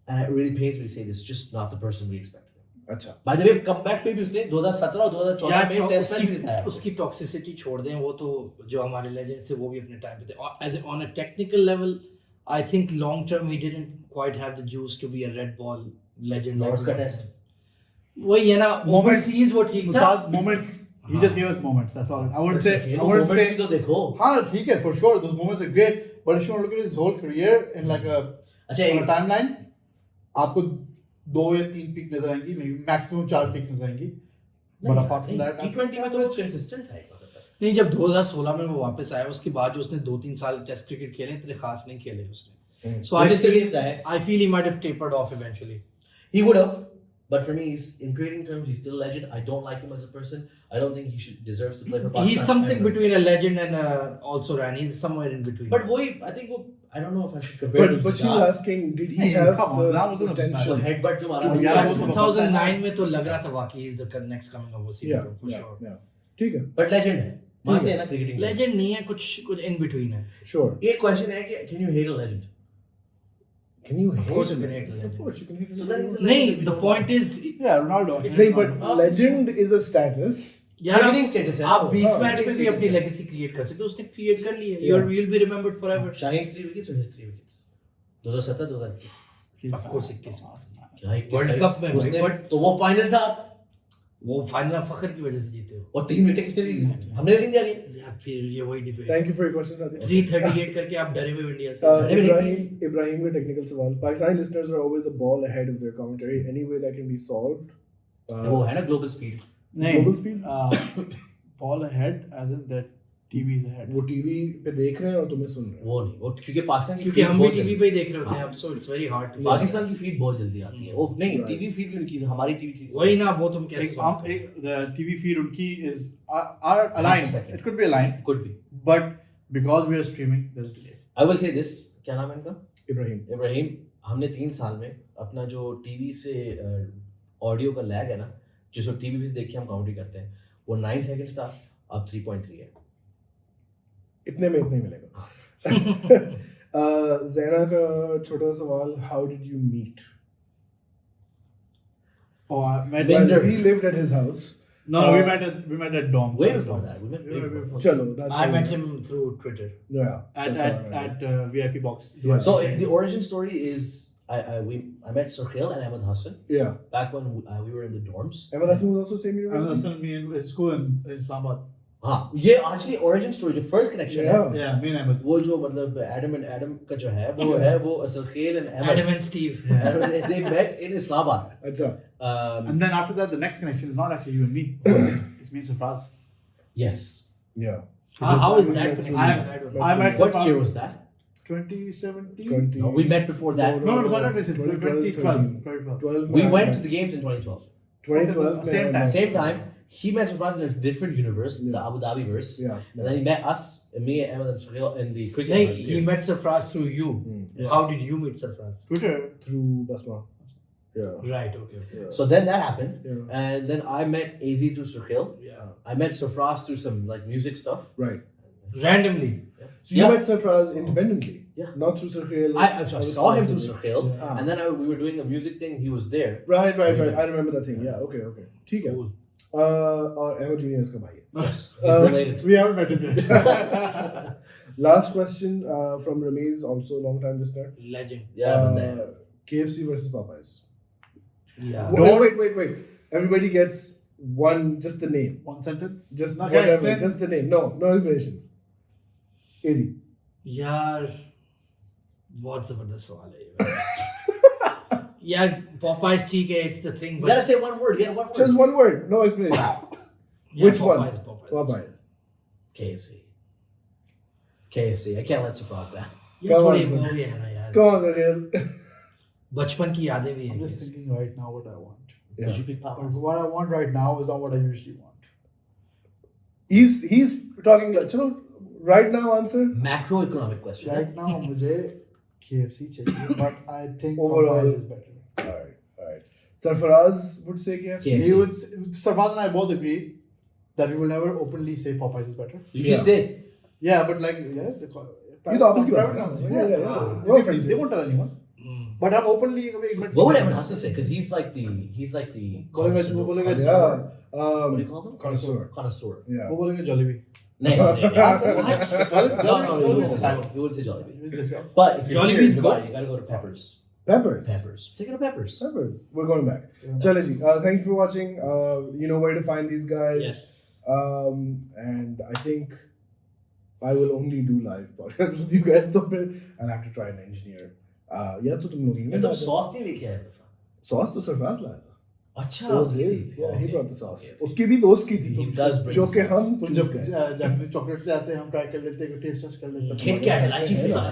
and it really pains me to say this, just not the person we expected. अच्छा. By the way, comeback पे भी उसने 2017 और 2014 में test match भी जिताया. उसकी toxicity छोड़ दें, वो तो जो हमारे लेजेंड्स थे वो भी अपने टाइम पे थे. As on a technical level, I think long term he didn't quite have the juice to be a red ball legend. Lord's का टेस्ट. वही है ना, overseas वो ठीक था. Moments. He just gave us moments. That's all. I wouldn't say. तो देखो. हाँ ठीक है, for sure. Those moments are great. But if you want to look at his whole career in like a timeline, आपको 2 या 3 peak नजर आएंगी, maximum 4 peaks नजर आएंगी. But apart from that, T20 में तो consistent था. नहीं, जब 2016 में वो वापस आया, उसके बाद जो उसने 2-3 साल टेस्ट क्रिकेट खेले, इतने खास नहीं खेले उसने. So I feel he might have tapered off eventually. He would have. But for me, in creating terms, he's still a legend. I don't like him as a person. I don't think he deserves to play for Pakistan. He's something between a legend and also Ran. He's somewhere in between. But I don't know if I should compare him to But you were asking, did he have the potential? Headbutt to Mara. 2009 में तो लग रहा था वाकई he's the next coming of Wasim Akram for sure. Yeah. ठीक है. But legend है. मानते हैं ना cricketing. Legend नहीं है, कुछ in between है. Sure. एक question है कि can you hate a legend? Can you hate? Of course you can hate a legend. Of course you can hate. So then नहीं, the point is. Yeah, Ronaldo. But legend is a status. यार Cricketing status है. आप 20 match में भी अपनी legacy create कर सकते हो. उसने create कर ली है. You'll be remembered forever. Shaheen's 3 wickets or his 3 wickets? 2017 2021. Of course 21. World Cup में उसने तो वो फाइनल था. वो फाइनल फखर की वजह से जीते हो. और 3 विकेट किसने ली? हमने नहीं दिया. यार फिर ये वही debate. Thank you for your questions, Aditya. 338 करके आप डरे हुए इंडिया से. Ibrahim का technical सवाल. Pakistani listeners are always a ball ahead of their commentary. Any way that can be solved? वो है ना global speed. Global speed? Ball ahead as in that TV is ahead. वो TV पे देख रहे हैं और तुम्हें सुन रहे हैं. वो नहीं, वो क्योंकि पाकिस्तान की क्योंकि हम भी टीवी पे ही देख रहे होते हैं अब, so it's very hard to. Pakistan की फीड बहुत जल्दी आती है. वो नहीं, टीवी फीड भी उनकी हमारी टीवी चीज. वही ना, वो तुम कैसे the TV feed उनकी is are aligned. It could be aligned. Could be. But because we are streaming, there's a delay. I will say this. क्या नाम है इनका? इब्राहिम. हमने 3 साल में अपना जो टीवी से ऑडियो का लैग है ना, जिसको टीवी से देख के हम काउंटी करते हैं, वो 9 सेकंड्स था, अब 3.3 है. इतने में इतने मिलेगा. ज़ैना का छोटा सवाल, how did you meet? Oh, I met. He lived at his house. No, we met at dorm. Way before that. We met way before. Chalo, that's I met him through Twitter. Yeah. At VIP box. Yeah. So the origin story is I met Sarkhail and Ahmed Hassan. Yeah. Back when we were in the dorms. Ahmed Hassan was also same university. Ahmed Hassan, me in school in Islamabad. हाँ, ये actually origin story जो first connection है. Yeah, me and Ahmed. वो जो मतलब Adam का जो है वो Sarkhail and Ahmed. Adam and Steve. They met in Islamabad. अच्छा. And then after that, the next connection is not actually you and me. It's me and Sarfraz. Yes. Yeah. How is that connection? I don't know. I met What year was that? 2017. No, we met before that. No, it's not 2012. 12. We went to the games in 2012. 2012. Same time. He met Sarfraz in a different universe, the Abu Dhabi verse. Yeah. And then he met us, me, Ahmed, and Sarkhail in the cricket नहीं, verse. he met Sarfraz through you. Yeah. How did you meet Sarfraz? Twitter. Through Basma. Yeah. Right. Okay. Yeah. So then that happened, Yeah. and then I met AZ through Sarkhail. Yeah. I met Sarfraz through some like music stuff. Right. Randomly. So you met Sarfraz independently. Yeah. Not through Sarkhail. I saw him through Sarkhail, Yeah. and then we were doing a music thing. He was there. Right. I remember that thing. Yeah. Okay. ठीक है. Cool. और Ahmed Junior इसका भाई है. Yes, he's related. We haven't met him yet. Last question from Ramiz, also long time listener. Legend. Yeah, but then KFC versus Popeyes. Yeah. Wait. Everybody gets just the name. One sentence. Just Okay, whatever. explain. Just the name. No explanations. Easy. यार बहुत जबरदस्त सवाल है ये. यार Popeyes ठीक है, it's the thing. you gotta say one word. You gotta one word. Just one word. No explanation. Yeah, Which one? Popeyes. KFC. I can't let Sarfraz down. ये Come थोड़ी on, वो भी है ना यार. Come on, Sarkhail. बचपन की यादें भी I'm हैं. just thinking right now what I want. Did you pick But Popeyes? what I want right now is not what I usually want. He's talking like, chalo, right now answer. Macroeconomic question. Right now, मुझे KFC चाहिए, but I think Overall. Popeyes is better. Alright. Sarfaraz would say KFC. KFC. He would. Sarfraz and I both agree that we will never openly say Popeyes is better. You just did. Yeah, but like, ये तो आपस की बात private है. answer. Yeah. They won't tell anyone. But I'm openly admit. What would Evan Hassan say? Because he's like the connoisseur. What do you call him? Connoisseur. Yeah. वो बोलेंगे Jollibee. No, no, he wouldn't say Jollibee. But if you're here in Dubai, you gotta go to Peppers. Peppers. Take it to Peppers. We're going back. Chalo ji. Thank you for watching. You know where to find these guys. Yes. And I think I will only do live podcasts with you guys. So I'll have to try and engineer. या तो तुम लोग ही तुम sauce नहीं लेके आए थे? Sauce तो सरफराज लाया था. अच्छा. Yeah, he brought the sauce. उसकी भी दोस्त की थी. He does bring. जो कि हम जब जापानीज चॉकलेट ले आते हैं हम ट्राई कर लेते हैं टेस्ट कर लेते हैं. Kit Kat, I like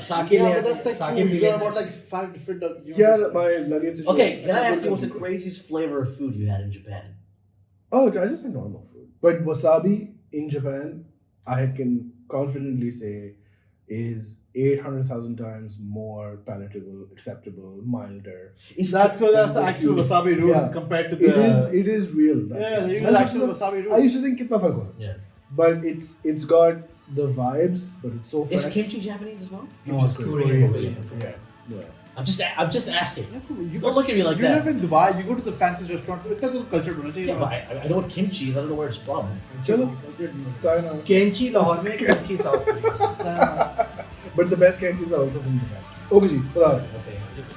Sake le that's like Sake you le got about like 5 different. Yeah, my luggage. Okay, can I ask you what's the craziest flavor of food you had in Japan? Oh, I just had normal food. But wasabi in Japan, I can confidently say, is 800,000 times more palatable, acceptable, milder. That's because that's the actual wasabi root compared to the. It is real. Yeah, they use actual wasabi root. I used to think kitna fark hoga. Yeah. But it's got the vibes, but it's so fresh. Is kimchi Japanese as well? No, it's Korean. Yeah. I'm just asking. You Don't look at me like you that. live in Dubai. You go to the fanciest restaurant. It's like a culture to it. Yeah, but I know what kimchi is. I don't know where it's from. Chalo. Sayonara. Kenchi Lahore में kimchi South Korea. But the best kenchis are also from Japan. Okay, ji. Okay.